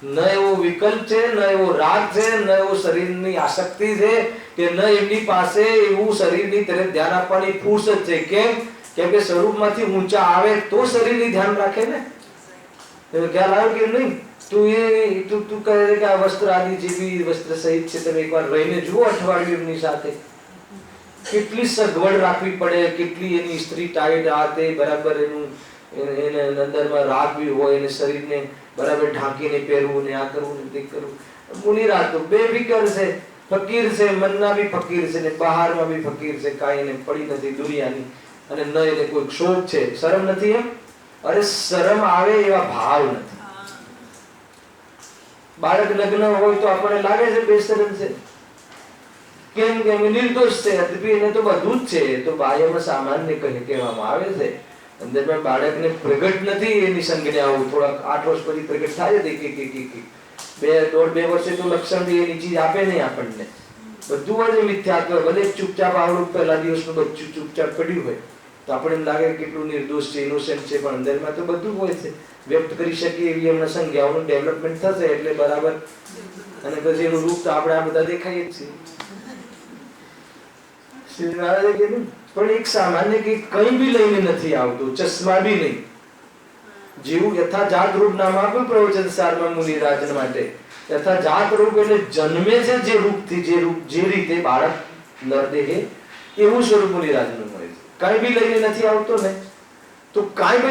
ન એવો વિકલ્પ છે, ન એવો રાગ છે, ન એવો શરીરની આસક્તિ છે કે ન એમની પાસે એવું શરીરની તરફ ધ્યાન આપવાની ફુરસત છે. કેમ? કેમ કે સ્વરૂપમાંથી ઊંચા આવે તો શરીરની ધ્યાન રાખે ને. ખ્યાલ આવ્યો કે નહીં? તું કહે છે કે આ વસ્ત્ર આદિ જેવી વસ્ત્ર સહિત છે, તમે એકવાર રહીને જુઓ અઠવાડિયું એમની સાથે. કેટલી સગવડ રાખવી પડે, કેટલી એની સ્ત્રી ટાઈટ આ તે બરાબર એનું એને અંદરમાં રાગ બી હોય, એને શરીરને બરાબર ઢાંકીને પહેરવું ને આ કરવું ને તે કરવું. મુનિરાજ તો બેફિકર છે. ફકીર છે, મનના બી ફકીર છે ને બહારમાં બી ફકીર છે, કાંઈ એને પડી નથી દુનિયાની, અને ન એને કોઈ શોખ છે. શરમ નથી એમ? અરે શરમ આવે એવા ભાવ નથી. બાળક લગ્ન હોય તો આપણને લાગે છે બેશરમ છે, કેમ કે નિર્દોષ છે, એને તો બધું જ છે. તો બાહ્યમાં સામાન્ય કહેવામાં આવે છે, અંદરમાં બાળકને પ્રગટ નથી એની સંજ્ઞાઓ. થોડાક 8 વર્ષ પછી પ્રગટ થાય છે, 2 વર્ષે તો લક્ષણ એની ચીજ આપે નહીં આપણને. બધું હોય મિથ્યાત્વ. ભલે ચૂપચાપ આવડું પહેલા દિવસનું બચ્ચું ચૂપચાપ પડ્યું હોય તો આપણે એમ લાગે કેટલું નિર્દોષ છે, ઇનોસેન્ટ છે, પણ અંદરમાં તો બધું હોય છે. વ્યક્ત કરી શકીએ એવી એમના સંજ્ઞાઓનું ડેવલપમેન્ટ થશે એટલે બરાબર. અને પછી એનું રૂપ તો આપણે આ બધા દેખાઈએ જ છીએ. પણ એક સામાન્ય કે કઈ બી લઈને નથી આવતું, ચશ્મા બી નહીં. જેવું યથાજાત રૂપ નામ આપ્યું પ્રવચન સારમાં મુનિરાજન માટે. યથાજાત રૂપ એટલે જન્મે છે જે રૂપથી, જે રીતે બાળક નરદેહે, એવું સ્વરૂપ મુનિરાજનું હોય છે. કઈ બી લઈને નથી આવતો ને તો કાંઈ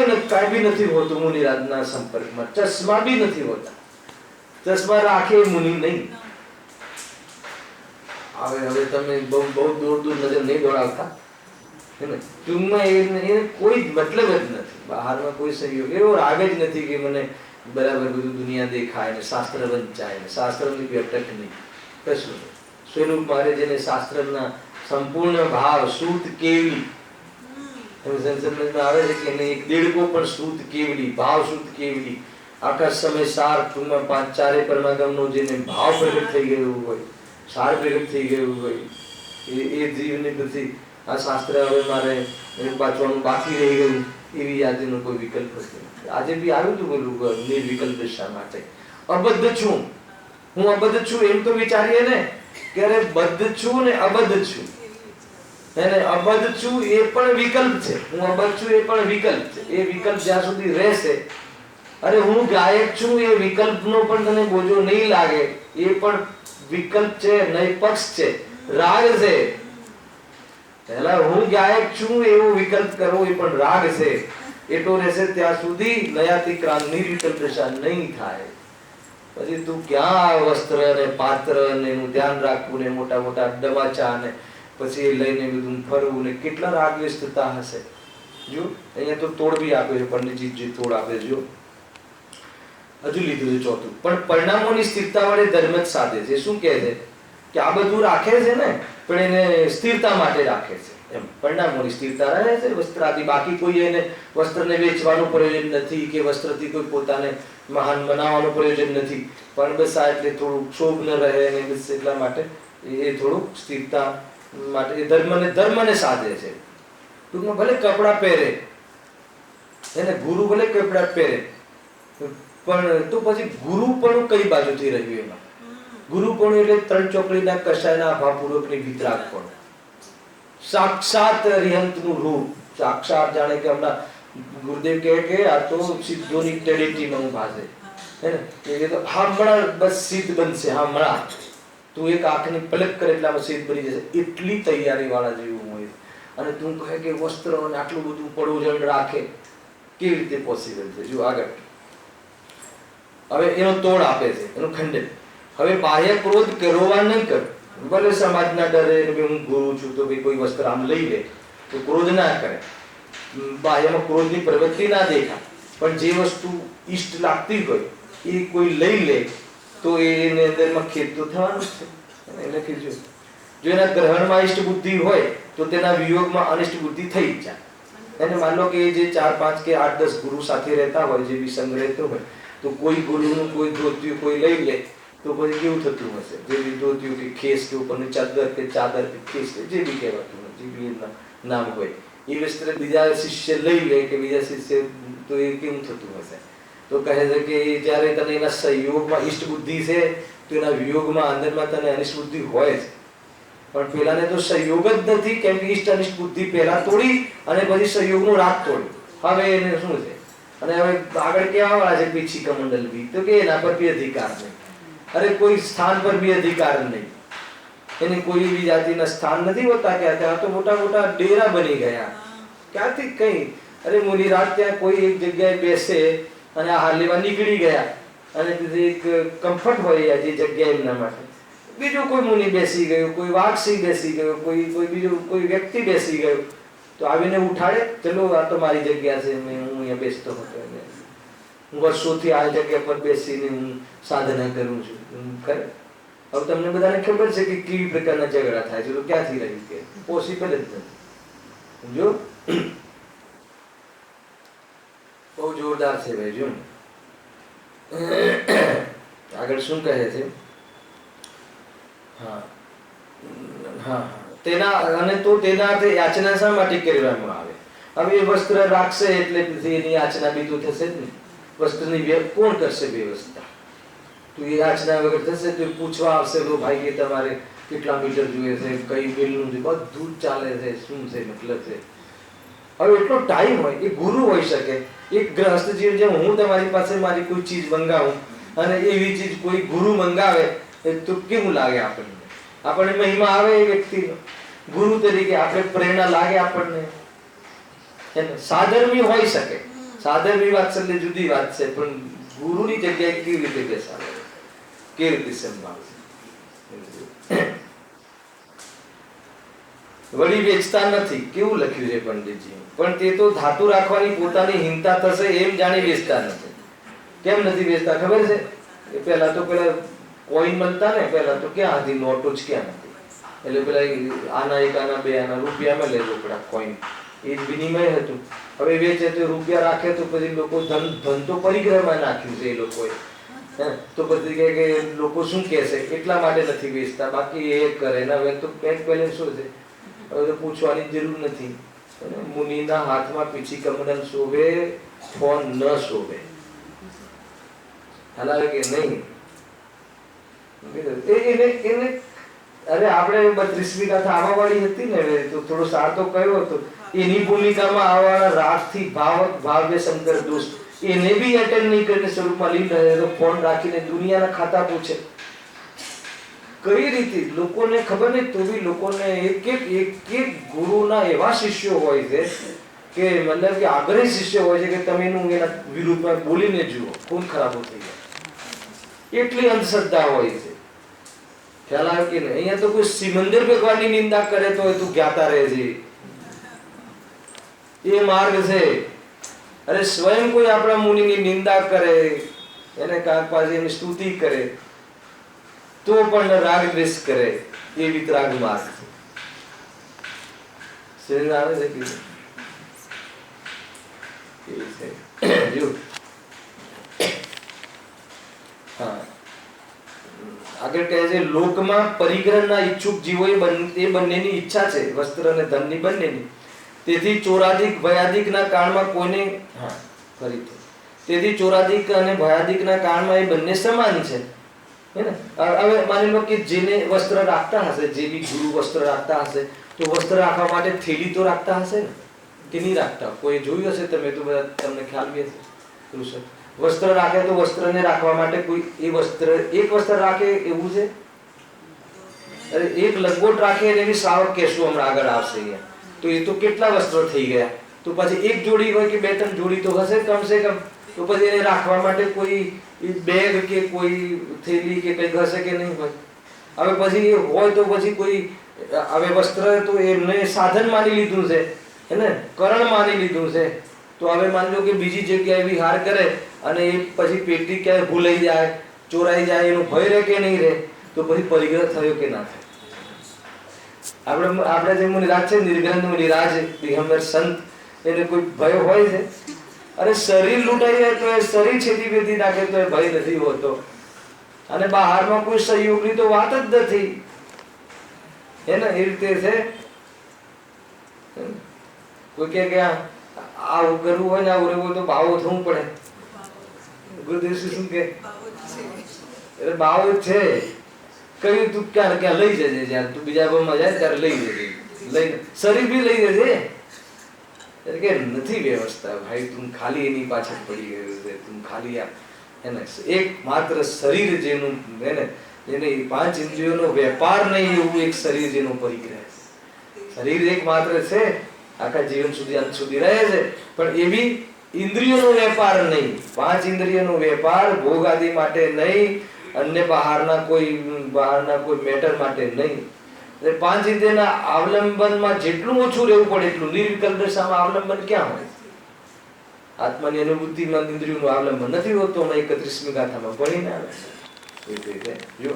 બી નથી હોતું મુનિરાજના સંપર્કમાં. ચશ્મા બી નથી હોતા. ચશ્મા રાખે મુનિ નહીં. હવે તમે બહુ દૂર નજર નહીં દોડાવતા, ટૂંકમાં એને કોઈ મતલબ જ નથી. બહારમાં કોઈ સહયોગ, એવો રાગ જ નથી કે મને બરાબર બધું દુનિયા દેખાય ને શાસ્ત્ર વંચાય ને શાસ્ત્રની બી અટક નહીં, કશું. સ્વરૂપ મારે જેને શાસ્ત્રના સંપૂર્ણ ભાવ શુદ્ધ કેવલી આવે છે કે નહીં, એક દેડકો પણ શુદ્ધ કેવલી, ભાવ શુદ્ધ કેવલી, આખા સમય સાર ટૂંકમાં 5 પરમાગમનો જેને ભાવ પ્રગટ થઈ ગયું હોય, સાર પ્રગટ થઈ ગયું હોય, એ જીવને પછી આ શાસ્ત્ર હવે મારે વાંચવાનું બાકી રહી ગયું એવી યાદીનો કોઈ વિકલ્પ નથી. આજે બી આવ્યું હતું બોલું નિર્વિકલ્પ દિશા માટે. અબદ્ધ છું, હું અબદ્ધ છું એમ તો વિચારીએ ને કે અરે બદ્ધ છું ને અબદ્ધ છું. એને અબદ્ધ છું એ પણ વિકલ્પ છે, હું અબદ્ધ છું એ પણ વિકલ્પ છે. એ વિકલ્પ જ્યાં સુધી રહેશે, અરે હું ગાયક છું એ વિકલ્પનો પણ તને બોજો નહીં લાગે, એ પણ વિકલ્પ છે, નહીં પક્ષ છે, રાગ છે. પહેલા હું ગાયક છું એવો વિકલ્પ કરવો એ પણ રાગ છે. એટલો રહેશે ત્યાં સુધી નયાતિક્રાંત નિર્વિકલ્પ દશા નહીં થાય. પછી તું ક્યાં વસ્ત્ર ને પાત્ર ને એનું ધ્યાન રાખવું ને મોટા મોટા ડમાચા ને પછી એ લઈને બધું ફરવું ને કેટલા રાગવેશ થતા હશે. જો અહીંયા તો તોડ બી આપે છે, પંડિતજી જે તોડ આપે છે. હજુ લીધું છે ચોથું, પણ પરિણામોની સ્થિરતા વડે ધર્મ જ સાધે છે. શું કહે છે કે આ બધું રાખે છે ને પણ એને સ્થિરતા માટે રાખે છે. એમ પરિણામોની સ્થિરતા રહે છે વસ્ત્રાથી. બાકી કોઈ એને વસ્ત્રને વેચવાનું પ્રયોજન નથી કે વસ્ત્રથી કોઈ પોતાને મહાન બનાવવાનું પ્રયોજન નથી, પણ બસ આ એટલે થોડું ક્ષોભ ન રહે ને બસ એટલા માટે એ થોડું સ્થિરતા માટે એ ધર્મને સાધે છે. ટૂંકમાં ભલે કપડાં પહેરે, એને ગુરુ ભલે કપડાં પહેરે, પણ તો પછી ગુરુ પણ કઈ બાજુથી રહ્યું એમાં? ગુરુ પણ એટલે 3 ચોકડીના કશાયના અભાવપૂર્વકની વિતરાગ પણ સાક્ષાત અરિહંતનું રૂપ. સાક્ષાત જાણે કે હમણાં ગુરુદેવ કહે કે આ તો સિદ્ધોની ટેડિટીમાં ઉભા છે, હે ને? એ તો હમણાં બસ સિદ્ધ બનશે, હમણાં તું એક આંખની પલક કરે એટલામાં સિદ્ધ બની જશે, એટલી તૈયારી વાળા જેવું હોય. અને તું કહે કે વસ્ત્ર અને આટલું બધું પડોજણ રાખે, કેવી રીતે પોસિબલ છે? જો આગળ હવે એનો તોડ આપે છે, એનું ખંડન. હવે બાહ્ય ક્રોધ કરવા નહીં કર. ભલે સમાજના ડરે હું ગુરુ છું તો ભાઈ કોઈ વસ્ત્ર આમ લઈ લે તો ક્રોધ ના કરે, બાહ્યમાં ક્રોધની પ્રવૃત્તિ ના દેખાય, પણ જે વસ્તુ ઈષ્ટ લાગતી હોય એ કોઈ લઈ લે તો એને અંદરમાં ખેદ તો થવાનું છે. એને કીધું જો એના ગ્રહણમાં ઈષ્ટ બુદ્ધિ હોય તો તેના વિયોગમાં અનિષ્ટ બુદ્ધિ થઈ જ જાય. એને માન લો કે જે 4, 5 કે 8, 10 ગુરુ સાથે રહેતા હોય, જે બી સંગ રહેતો હોય, તો કોઈ ગુરુનું કોઈ ધોતિયું કોઈ લઈ લે તો પછી કેવું થતું હશે? જે બી ધોતિયું કે ખેસ કે ઉપરની ચાદર કે ખેસ જે બી કહેવાતું હોય, જે બી નામ હોય, એ વસ્ત્ર બીજા શિષ્ય લઈ લે કે બીજા શિષ્ય, તો એ કેવું થતું હશે? તો કહે છે કે જ્યારે તને એના સહયોગમાં ઈષ્ટ બુદ્ધિ છે તો એના વિયોગમાં અંદરમાં તને અનિષ્ટ બુદ્ધિ હોય છે. પણ પેલાને તો સહયોગ જ નથી, કેમ કે ઈષ્ટ અનિષ્ટ બુદ્ધિ પહેલા તોડી અને પછી સહયોગનો રાગ તોડ્યો. હવે એને શું છે? અને હવે આગળ કેવા વાળા છે પીછી કમંડલ બી, તો કે એના પર બી અધિકાર નહીં. અરે કોઈ સ્થાન પર બી અધિકાર નહીં. એને કોઈ બી જાતિના સ્થાન નથી હોતા કે ત્યાં તો મોટા મોટા ડેરા બની ગયા. ક્યાંથી કઈ? અરે મુનિરાજ ત્યાં કોઈ એક જગ્યાએ બેસે અને આ હાલીમાં નીકળી ગયા અને એક કમ્ફર્ટ હોય જે જગ્યા એમના માટે, બીજું કોઈ મુનિ બેસી ગયું, કોઈ વાઘસિંહ બેસી ગયો, કોઈ બીજું કોઈ વ્યક્તિ બેસી ગયો, તો આવીને ઉઠાડે, ચલો આ તો મારી જગ્યા છે, હું અહીંયા બેસતો હતો, હું વર્ષોથી આ જગ્યા પર બેસીને હું સાધના કરું છું. ખરે હવે તમને બધાને ખબર છે કે કેવી પ્રકારના ઝઘડા થાય છે, તો ક્યાંથી રહ્યું કે પોસિબલ જ નથી. સમજો, બહુ જોરદાર છે ભાઈ. જો આગળ શું કહે છે? હા હા તેના અને તો તેના હાથે યાચના શા માટે કરવામાં આવે? હવે એ વસ્ત્ર રાખશે એટલે એની યાચના બી તો થશે જ ને. વસ્ત્રની કોણ કરશે વ્યવસ્થા? તો એ યાચના વગર થશે તો પૂછવા આવશે, તો ભાઈ કે તમારે કેટલા મીટર જોઈએ છે, કઈ બિલનું છે, બધું જ ચાલે છે, શું છે મતલબ છે. હવે એટલો ટાઈમ હોય, એ ગુરુ હોઈ શકે, એક ગ્રહસ્થ જીવ, જેમ હું તમારી પાસે મારી કોઈ ચીજ મંગાવું અને એવી ચીજ કોઈ ગુરુ મંગાવે તો કેવું લાગે આપણને? આપણને મહિમા આવે એ વ્યક્તિનો, ગુરુ તરીકે આપણે પ્રેરણા લાગે આપણને. સાધર્મી હોઈ શકે, સાધર્મી વાત્સલ્ય જુદી વાત છે, પણ ગુરુની જગ્યાએ કેવી રીતે બેસાડે, કેવી રીતે સંભાળે? વળી વેચતા નથી, કેવું લખ્યું છે પંડિતજી, પણ તે તો ધાતુ રાખવાની પોતાની હિંમતા થશે એમ જાણી વેચતા નથી. કેમ નથી વેચતા ખબર છે? એ પેલા કોઈન બનતા ને, પેલા તો ક્યાં હતી, નોટો જ ક્યાં હતી, એટલે પેલા આના એક આના બે આના રૂપિયામાં લે રોકડા કોઈન, એ જ વિનિમય હતું. હવે વેચે તો રૂપિયા રાખે તો પછી લોકો ધન તો પરિગ્રહમાં નાખ્યું છે એ લોકોએ, તો પછી કે લોકો શું કહેશે એટલા માટે નથી વેચતા, બાકી એ કરે ને. હવે તો બેંક બેલેન્સ શું છે, હવે તો પૂછવાની જરૂર નથી. મુનિના હાથમાં પીછી કમંડલ શોભે, ફોન ન શોભે. હાલાવે કે નહીં? એને અરે આપણે 32મી ગાથા આવા વાળી હતી ને, તો થોડો સાર તો કયો હતો. એની ભૂમિકામાં આવા રાગથી ભાવ્ય શંકર દોષ, એને બી એટેન્ડ નહીં કરીને સ્વરૂપમાં લીન રહે, તો ફોન રાખીને દુનિયાના ખાતા પૂછે. કઈ રીતે લોકોને ખબર નહીં, તો બી લોકોને એક ગુરુના એવા શિષ્યો હોય છે કે મતલબ કે આગ્રહી શિષ્ય હોય છે કે તમે એના વિરુદ્ધમાં બોલીને જુઓ, ખૂન ખરાબો થઈ જાય, એટલી અંધશ્રદ્ધા હોય છે. ખ્યાલ આવે કે નહીં? અહીંયા તો કોઈ સિમંદર ભગવાનની નિંદા કરે તો તું જ્ઞાતા રહે છે, એ માર્ગ છે. અરે સ્વયં કોઈ આપણા મુનિની નિંદા કરે, એને કાંક પાસે એની સ્તુતિ કરે, તો પણ રાગ દ્વેષ કરે, એ વિતરાગ માર્ગ છે. શરીર આવે છે કે જો હા આગળ કહે છે, લોકમાં પરિગ્રહના ઈચ્છુક જીવો એ બંનેની ઈચ્છા છે, વસ્ત્ર અને ધનની બંનેની. તેથી ચોરાધિક ભયાધિકના કાળમાં કોઈને તેથી ચોરાધિક અને ભયાધિકના કાળમાં એ બંને સમાન છે. હવે માની લો કે જેને વસ્ત્ર રાખતા હશે, જે બી ગુરુ વસ્ત્ર રાખતા હશે, તો વસ્ત્ર રાખવા માટે થેલી તો રાખતા હશે ને, કે નહીં રાખતા? કોઈ જોયું હશે તમે તો બધા, તમને ખ્યાલ બી હશે. વસ્ત્ર રાખે તો વસ્ત્રને રાખવા માટે કોઈ એ વસ્ત્ર એક વસ્ત્ર રાખે એવું છે? અરે એક લંગોટ રાખે એને બી શ્રાવક કહેશું હમણાં આગળ આવશે અહીંયા, તો એ તો કેટલા વસ્ત્રો થઈ ગયા. તો પછી એક જોડી હોય કે 2-3 જોડી તો હશે કમસે કમ, તો પછી એને રાખવા માટે કોઈ બેગ કે કોઈ થેલી કે કંઈક હશે કે નહીં હોય? હવે પછી હોય તો પછી કોઈ, હવે વસ્ત્ર તો એમને સાધન માની લીધું છે, હે, કરણ માની લીધું છે. તો હવે માની લો કે બીજી જગ્યાએ વિહાર કરે અને એ પછી પેટી ક્યાંય ભૂલાઈ જાય, ચોરાઈ જાય, એનો ભય રહે કે નહીં રહે? તો પછી પરિગ્રહ થયો કે ના થયો? આપણે જે મુનિરાજ છે, નિર્ગ્રંથ મુનિરાજ દિગંબર સંત, એને કોઈ ભય હોય છે? અરે શરીર લૂંટાઈ જાય તો એ શરીર છેદી બેદી નાખે તો એ ભય નથી હોતો, અને બહારમાં કોઈ સહયોગની તો વાત જ નથી, હે ને? એ રીતે છે. કોઈ કે આવું કરવું હોય ને આવું રહેવું તો બાવો થવું પડે. ગુરુદેવ શું કે એટલે બાવો છે, કહ્યું તું ક્યાં ક્યાં લઈ જજે, જયારે તું બીજા ગામમાં જાય ત્યારે લઈ જજે, લઈને શરીર બી લઈ જજે. એટલે કે નથી વ્યવસ્થા ભાઈ, તું ખાલી એની પાછળ પડી ગયું છે, તું ખાલી એને એક માત્ર શરીર જેનું, એને જેને 5 ઇન્દ્રિયોનો વેપાર નહીં એવું એક શરીર જેનો પરિગ્રહ છે. શરીર એક માત્ર છે, આખા જીવન સુધી અંત સુધી રહે છે, પણ એવી ઇન્દ્રિયોનો વેપાર નહીં, 5 ઇન્દ્રિયોનો વેપાર ભોગ આદિ માટે નહીં, અન્ય બહારના કોઈ મેટર માટે નહીં. એટલે પાંચ ઇન્દ્રિયના અવલંબનમાં જેટલું ઓછું રહેવું પડે એટલું. નિર્વિકલ્પ દશામાં અવલંબન ક્યાં હોય? આત્માની અનુભૂતિમાં ઇન્દ્રિયોનું અવલંબન નથી હોતું. અમે 31મી ગાથામાં ભણીને આવે જો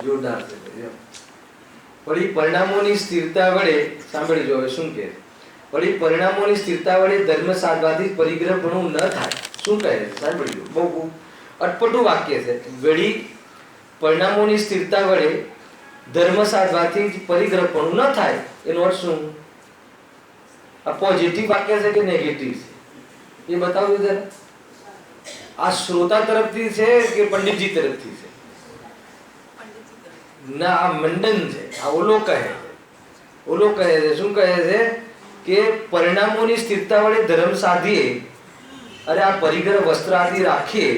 જોરદાર છે. વળી પરિણામોની સ્થિરતા વડે સાંભળજો હવે શું કહે. વળી પરિણામોની સ્થિરતા વડે ધર્મ સાધવાથી પરિગ્રહ ઘણું ન થાય. શું કહે છે સાંભળજો, બહુ અટપટું વાક્ય છે. વળી પરિણામોની સ્થિરતા વડે ધર્મ સાધવાથી પરિગ્રહ ઘણું ન થાય. એનો અર્થ શું? આ પોઝિટિવ વાક્ય છે કે નેગેટિવ છે એ બતાવજો જરા. આ શ્રોતા તરફથી છે કે પંડિતજી તરફથી છે? ના, આ મંડન છે. આ ઓલો કહે છે. ઓલો કહે છે શું કહે છે કે પરિણામોની સ્થિરતા વડે ધર્મ સાધીએ, અરે આ પરિગ્રહ વસ્ત્ર આદિ રાખીએ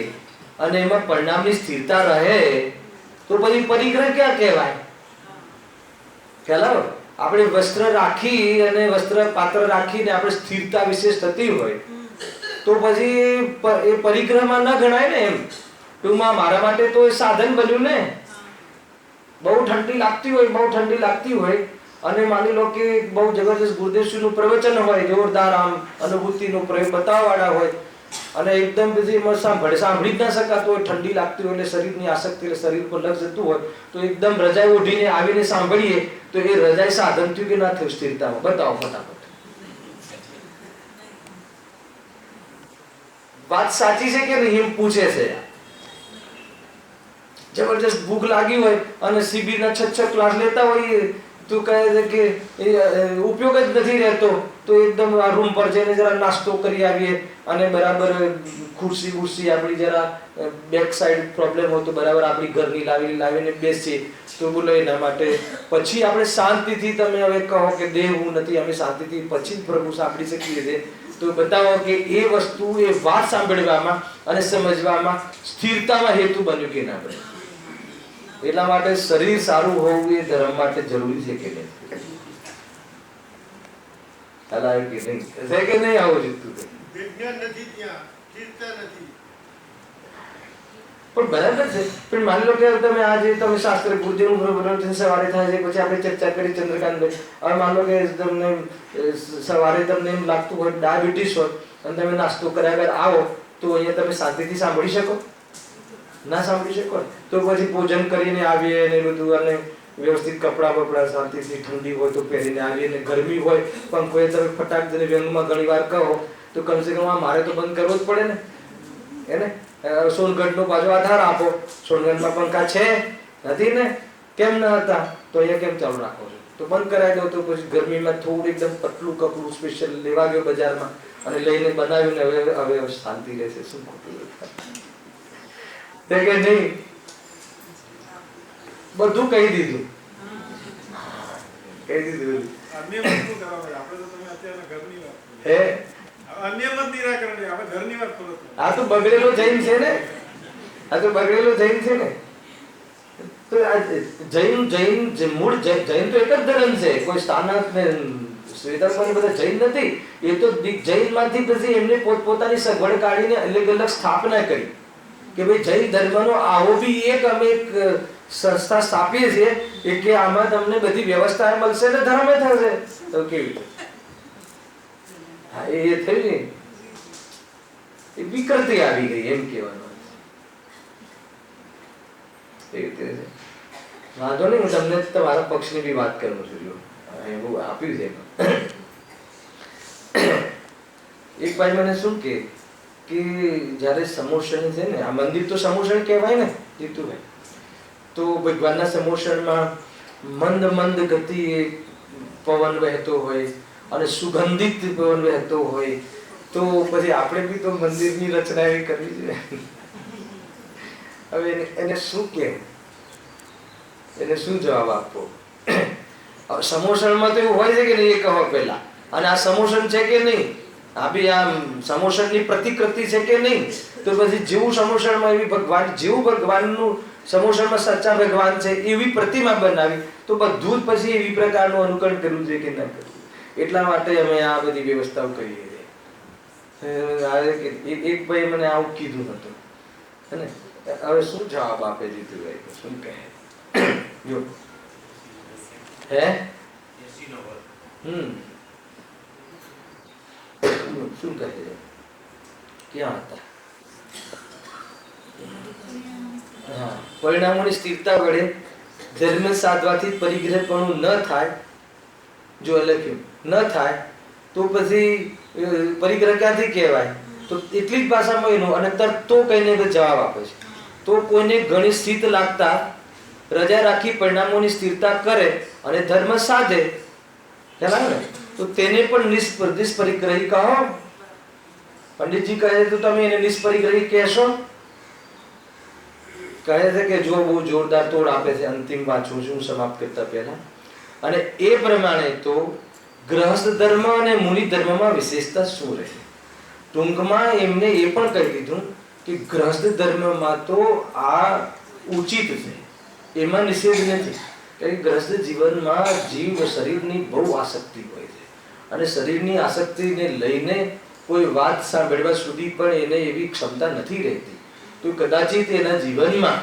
અને એમાં પરિણામની સ્થિરતા રહે તો પછી પરિગ્રહ ક્યાં કહેવાય? ખ્યાલ આપણે વસ્ત્ર રાખી અને વસ્ત્ર પાત્ર રાખીને આપણે સ્થિરતા વિશેષ થતી હોય તો પછી એ પરિગ્રહમાં ન ગણાય ને. એમ ટૂંકમાં મારા માટે તો એ સાધન બન્યું ને. બહુ ઠંડી લાગતી હોય અને માની લો કે બહુ જબરજસ્ત ગુરુદેવશ્રીનું પ્રવચન હોય, જોરદાર આમ અનુભૂતિનો પ્રયોગ બતાવવાવાળા હોય અને એકદમ પછી સાંભળી જ ના શકાતું હોય, ઠંડી લાગતી હોય એટલે શરીરની આસક્તિ એટલે શરીર પર લક્ષ જતું હોય તો એકદમ રજાઈ ઓઢીને આવીને સાંભળીએ તો એ રજાઈ સાધન થયું કે ના થયું સ્થિરતામાં? બતાવો ફટાફટ. વાત સાચી છે કે નહીં એમ પૂછે છે. જબરજસ્ત ભૂખ લાગી હોય અને શિબિરના 6 ક્લાસ લેતા હોઈએ તો કહે છે કે ઉપયોગ જ નથી રહેતો તો એકદમ આ રૂમ પર જઈને જરા નાસ્તો કરી આવીએ અને બરાબર ખુરશી આપણી જરા બેક સાઈડ પ્રોબ્લેમ હોય તો બરાબર આપણી ઘરની લાવીને બેસીએ તો બોલો એના માટે પછી આપણે શાંતિથી, તમે હવે કહો કે દેહ હું નથી, અમે શાંતિથી પછી પ્રભુ સાંભળી શકીએ છીએ. તો બતાવો કે એ વસ્તુ, એ વાત સાંભળવામાં અને સમજવામાં સ્થિરતામાં હેતુ બન્યું કે ના બન્યું. એટલા માટે શરીર સારું હોવું એ ધર્મ માટે જરૂરી છે કે નહીં? ખ્યાલ કે નહીં? છે કે નહીં? આવું જીતતું વિજ્ઞાન નથી, ત્યાં સ્થિરતા નથી. પણ બરાબર છે. પણ માની લો કે તમે આજે તમે શાસ્ત્ર ગુરુજીનું પ્રવચન સવારે થાય છે, પછી આપણે ચર્ચા કરી ચંદ્રકાંતભાઈ. હવે માની લો કે તમને સવારે તમને એમ લાગતું હોય ડાયાબિટીસ હોય અને તમે નાસ્તો કર્યા વગર આવો તો અહીંયા તમે શાંતિથી સાંભળી શકો? ના સાંભળી શકો. તો પછી ભોજન કરીને આવીએ ને બધું અને વ્યવસ્થિત કપડાં શાંતિથી, ઠંડી હોય તો પહેરીને આવીએ ને ગરમી હોય પંખો એ તમે ફટાક દઈને વ્યંગમાં ઘણી વાર કહો તો કમસે કમ મારે તો બંધ કરવો જ પડે ને. એને સોનગઢનો પાછો આધાર આપો. સોનગઢમાં પંખા છે નથી ને? કેમ ન હતા? તો અહીંયા કેમ ચાલુ રાખો છો? તો બંધ કરાવી દો. તો પછી ગરમીમાં થોડું એકદમ પતલું કપડું સ્પેશિયલ લેવા ગયો બજારમાં અને લઈને બનાવ્યું ને હવે શાંતિ રહેશે. શું ખોટું કે નહીં? બધું કહી દીધું. આ તો બગડેલો જૈન છે ને. તો મૂળ જૈન તો એક જ ધર્મ છે. કોઈ સ્થાનક ને શ્વેતાંબર બધા જૈન નથી. એ તો જૈન માંથી પછી એમને પોતપોતાની સગવડ કાઢીને અલગ અલગ સ્થાપના કરી કે ભાઈ જૈન ધર્મનો આવો બી એક અમે એક સંસ્થા સ્થાપીએ છીએ કે આમાં તમને બધી વ્યવસ્થા મળશે ને ધર્મ થશે. તો કેવી એ થયું ને, એ વિકૃતિ આવી ગઈ એમ કહેવાનું. વાંધો નહીં, હું તમને તમારા પક્ષની બી વાત કરું છું. જો એવું આપ્યું છે એક ભાઈ મને શું કે જ્યારે સમોષણ છે ને, આ મંદિર તો સમોષણ કહેવાય ને જીતુભાઈ, તો ભગવાનના સમોષણમાં મંદ ગતિએ પવન વહેતો હોય અને સુગંધિત પવન વહેતો હોય તો પછી આપણે બી તો મંદિરની રચના એવી કરવી જોઈએ. હવે એને શું કહેવું? એને શું જવાબ આપવો? સમોષણમાં તો એવું હોય છે કે નહીં એ કહો પહેલા. અને આ સમોષણ છે કે નહીં? આ બી આ સમોષણની પ્રતિકૃતિ છે કે નહીં? તો પછી જેવું સમોષણમાં એવી ભગવાન, જેવું ભગવાનનું સમોષણમાં સાચા ભગવાન છે એવી પ્રતિમા બનાવી તો બધું જ પછી એવી પ્રકારનું અનુકરણ કરવું જોઈએ કે ના કરવું. એટલા માટે અમે આ બધી વ્યવસ્થાઓ કરીએ છીએ. એક ભાઈ મને આવું કીધું હતું, હવે શું જવાબ આપે જીતુભાઈ? શું કહે? જો હે શું કહે? ક્યાં હતા? હા, પરિણામોની સ્થિરતા વડે ધર્મ સાધવાથી પરિગ્રહપણું ન થાય. જો લખ્યું ન થાય તો પછી પરિગ્રહ ક્યાંથી કહેવાય? તો એટલી જ ભાષામાં એનું અને તરતો કહીને જવાબ આપે છે. તો કોઈને ઘણી સ્થિત લાગતા રજા રાખી પરિણામોની સ્થિરતા કરે અને ધર્મ સાધે, ખ્યાલ ને, તો તેને પણ નિષ્પરિગ્રહી કહો. પંડિતજી કહે તો તમે એને નિષ્પરિગ્રહી કહેશો? કહે છે કે જો બહુ જોરદાર તોડ આપે છે. અંતિમ વાંચું છું સમાપ્ત કરતા પહેલા. અને એ પ્રમાણે તો ગ્રહસ્થ ધર્મ અને મુનિ ધર્મમાં વિશેષતા શું રહે? ટૂંકમાં એમને એ પણ કહી દીધું કે ગ્રહસ્થ ધર્મમાં તો આ ઉચિત છે, એમાં નિષેધ નથી. કે ગ્રહસ્થ જીવનમાં જીવ શરીરની બહુ આસક્તિ હોય છે અને શરીરની આસક્તિને લઈને કોઈ વાત સાંભળવા સુધી પણ એને એવી ક્ષમતા નથી રહેતી. તો કદાચિત એના જીવનમાં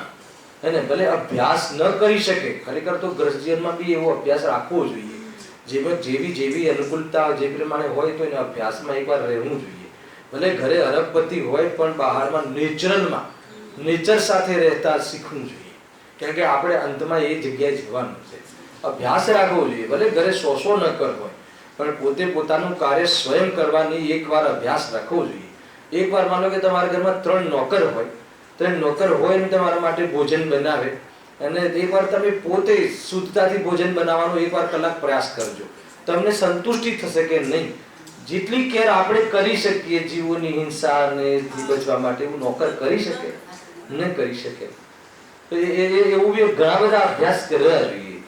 એને ભલે અભ્યાસ ન કરી શકે, ખરેખર તો ગ્રહસ્થ જીવનમાં બી એવો અભ્યાસ રાખવો જોઈએ. જેવી અનુકૂળતા જે પ્રમાણે હોય તો એના અભ્યાસમાં એકવાર રહેવું જોઈએ. ભલે ઘરે અરબપતિ હોય પણ બહારમાં નેચર સાથે રહેતા શીખવું જોઈએ. કારણ કે આપણે અંતમાં એ જગ્યાએ જવાનું છે. અભ્યાસ રાખવો જોઈએ. ભલે ઘરે 100 નોકર હોય પણ પોતે પોતાનું કાર્ય સ્વયં કરવાની એકવાર અભ્યાસ રાખવો જોઈએ. એકવાર માનો કે તમારા ઘરમાં 3 નોકર હોય, 3 નોકર હોય ને તમારા માટે ભોજન બનાવે અને એકવાર તમે પોતે શુદ્ધતાથી ભોજન બનાવવાનો એકવાર કલાક પ્રયાસ કરજો. તમને સંતુષ્ટિ થશે કે નહીં, જેટલી કેર આપણે કરી શકીએ જીવોની હિંસાને બચવા માટે એવું નોકર કરી શકે? ન કરી શકે. તો એવું બી ઘણા બધા અભ્યાસ કરવા જોઈએ.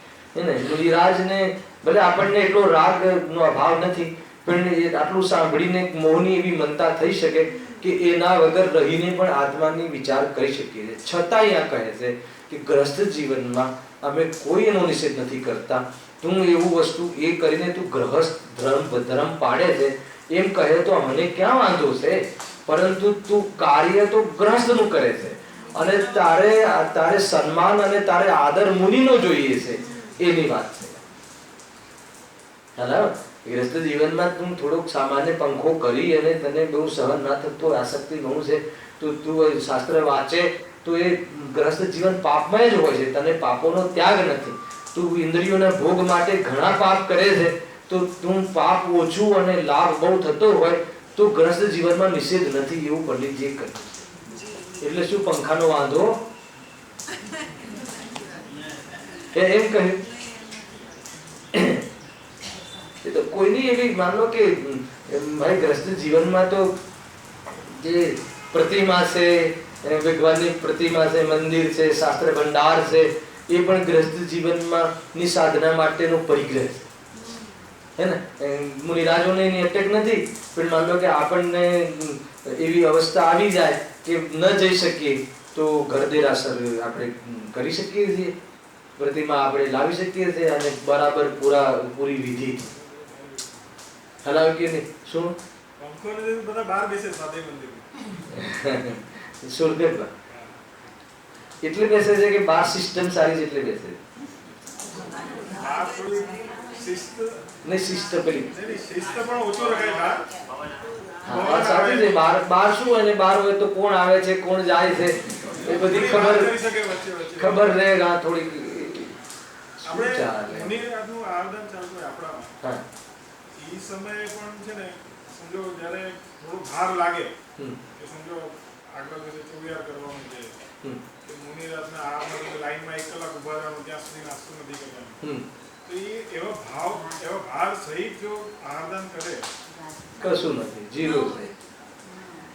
મુનિરાજને ભલે આપણને એટલો રાગનો અભાવ નથી પણ એ આટલું સાંભળીને મોહની એવી મનતા થઈ શકે કે એના વગર રહીને પણ આત્માની વિચાર કરી શકીએ. છતાં અહીંયા કહે છે કે ગ્રસ્થ જીવનમાં અમે કોઈ એનો નિષેધ નથી કરતા. તું એવું વસ્તુ એ કરીને તું ગ્રહસ્થ ધર્મ પાડે છે એમ કહે તો મને ક્યાં વાંધો છે, પરંતુ તું કાર્ય તો ગ્રહસ્થનું કરે છે અને તારે સન્માન અને તારે આદર મુનિનો જોઈએ છે, એની વાત છે. ગ્રસ્થ જીવનમાં તું થોડોક સામાન્ય પંખો કરી અને તને બહુ સહન ના થતો આસક્તિ બહુ છે તો તું શાસ્ત્ર વાંચે તો એ ગ્રસ્થ જીવન પાપમય જ હોય છે. તને પાપોનો ત્યાગ નથી. તું ઇન્દ્રિયોના ભોગ માટે ઘણા પાપ કરે છે તો તું પાપ ઓછું અને લાભ બહુ થતો હોય તો ગ્રસ્થ જીવનમાં નિષેધ નથી, એવું પંડિતજીએ કહ્યું. એટલે શું પંખાનો વાંધો? એમ કહ્યું. એ તો કોઈની એવી માનો કે ભાઈ ગ્રસ્થ જીવનમાં તો જે પ્રતિમા છે, ભગવાનની પ્રતિમા છે, મંદિર છે, શાસ્ત્ર ભંડાર છે, એ પણ ગ્રસ્થ જીવનમાં ની સાધના માટેનો પરિગ્રહ છે. હે ને? મુનિરાજોને એની અટક નથી પણ માનો કે આપણને એવી અવસ્થા આવી જાય કે ન જઈ શકીએ તો ઘર દેરાસર આપણે કરી શકીએ છીએ, પ્રતિમા આપણે લાવી શકીએ છીએ અને બરાબર પૂરી વિધિ હલાવ કે નહીં. શું બધા બહાર બેસે સાદે મંદિરમાં સુરદેવમાં એટલે બેસે છે કે બાર સિસ્ટમ સારી છે એટલે બેસે છે. બાર શું હોય ને, બાર હોય તો કોણ આવે છે કોણ જાય છે એ બધી ખબર રહે. થોડીક ઈ સમયે પણ છે ને, સમજો જ્યારે થોડો ભાર લાગે કે સમજો આગળ દિવસે ચોવિયાર કરવાનું છે કે મુનિરાતને આ લાઈનમાં 1 કલાક ઉભા રહેવાનું, ત્યાં સુધી નાસ્તો નથી કરવાનું, તો એ એવો ભાર સહિત જો આહારદાન કરે કશું નથી, જીરો છે.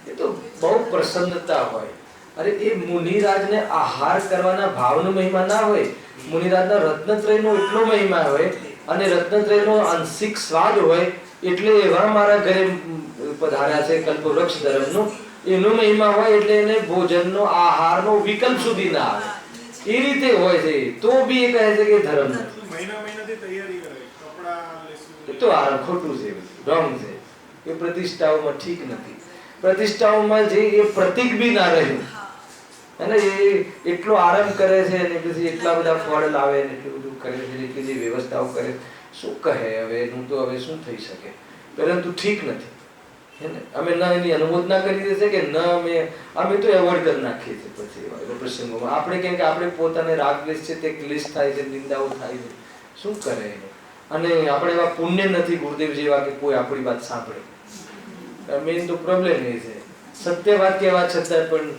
એ તો બહુ પ્રસન્નતા હોય. અરે એ મુનિરાજને આહાર કરવાના ભાવનો મહિમા ના હોય, મુનિરાજના રત્નત્રયનો એટલો મહિમા હોય અને રત્નત્રયનો આંશિક સ્વાદ હોય એટલે એવા મારા ઘરે પધાર્યા છે કલ્પવૃક્ષ ધર્મનો, એનો મહિમા હોય એટલે એને ભોજનનો આહારનો વિકલ્પ સુધી ના આવે. એ રીતે હોય છે તો બી એ કહે છે કે ધર્મ નથી. મહિનાથી તૈયારી કરે, કપડા લેશું, તો આ ખોટું છે, રોંગ છે. એ પ્રતિષ્ઠાઓમાં ઠીક નથી. પ્રતિષ્ઠાઓમાં જે એ પ્રતીક બી ના રહ્યું, અને એ એટલો આરામ કરે છે અને પછી એટલા બધા ફળ લાવે ને એટલું બધું કરે છે, એટલી બધી વ્યવસ્થાઓ કરે, શું કહે હવે એનું તો હવે શું થઈ શકે. પરંતુ ઠીક નથી હે ને, અમે ના એની અનુમોદના કરી દેશે કે ન અમે તો એવોર્ડ કરી નાખીએ છીએ પછી એવા પ્રસંગોમાં. આપણે કેમ કે આપણે પોતાને રાગ દ્વેષ છે તે ક્લેશ થાય છે, નિંદાઓ થાય છે, શું કરે એનું. અને આપણે એવા પુણ્ય નથી ગુરુદેવ જેવા કે કોઈ આપણી વાત સાંભળે. મેઇન તો પ્રોબ્લેમ એ છે, સત્ય વાત કહેવા છતાં પણ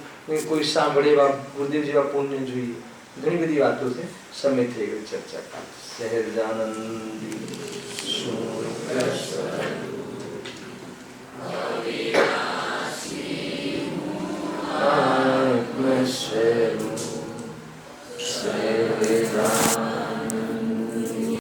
કોઈ સાંભળે એવા ગુરુદેવ જેવા પુણ્ય જોઈએ. ઘણી બધી વાતો છે, સમય થઈ ગયો ચર્ચા. સહેજાનંદ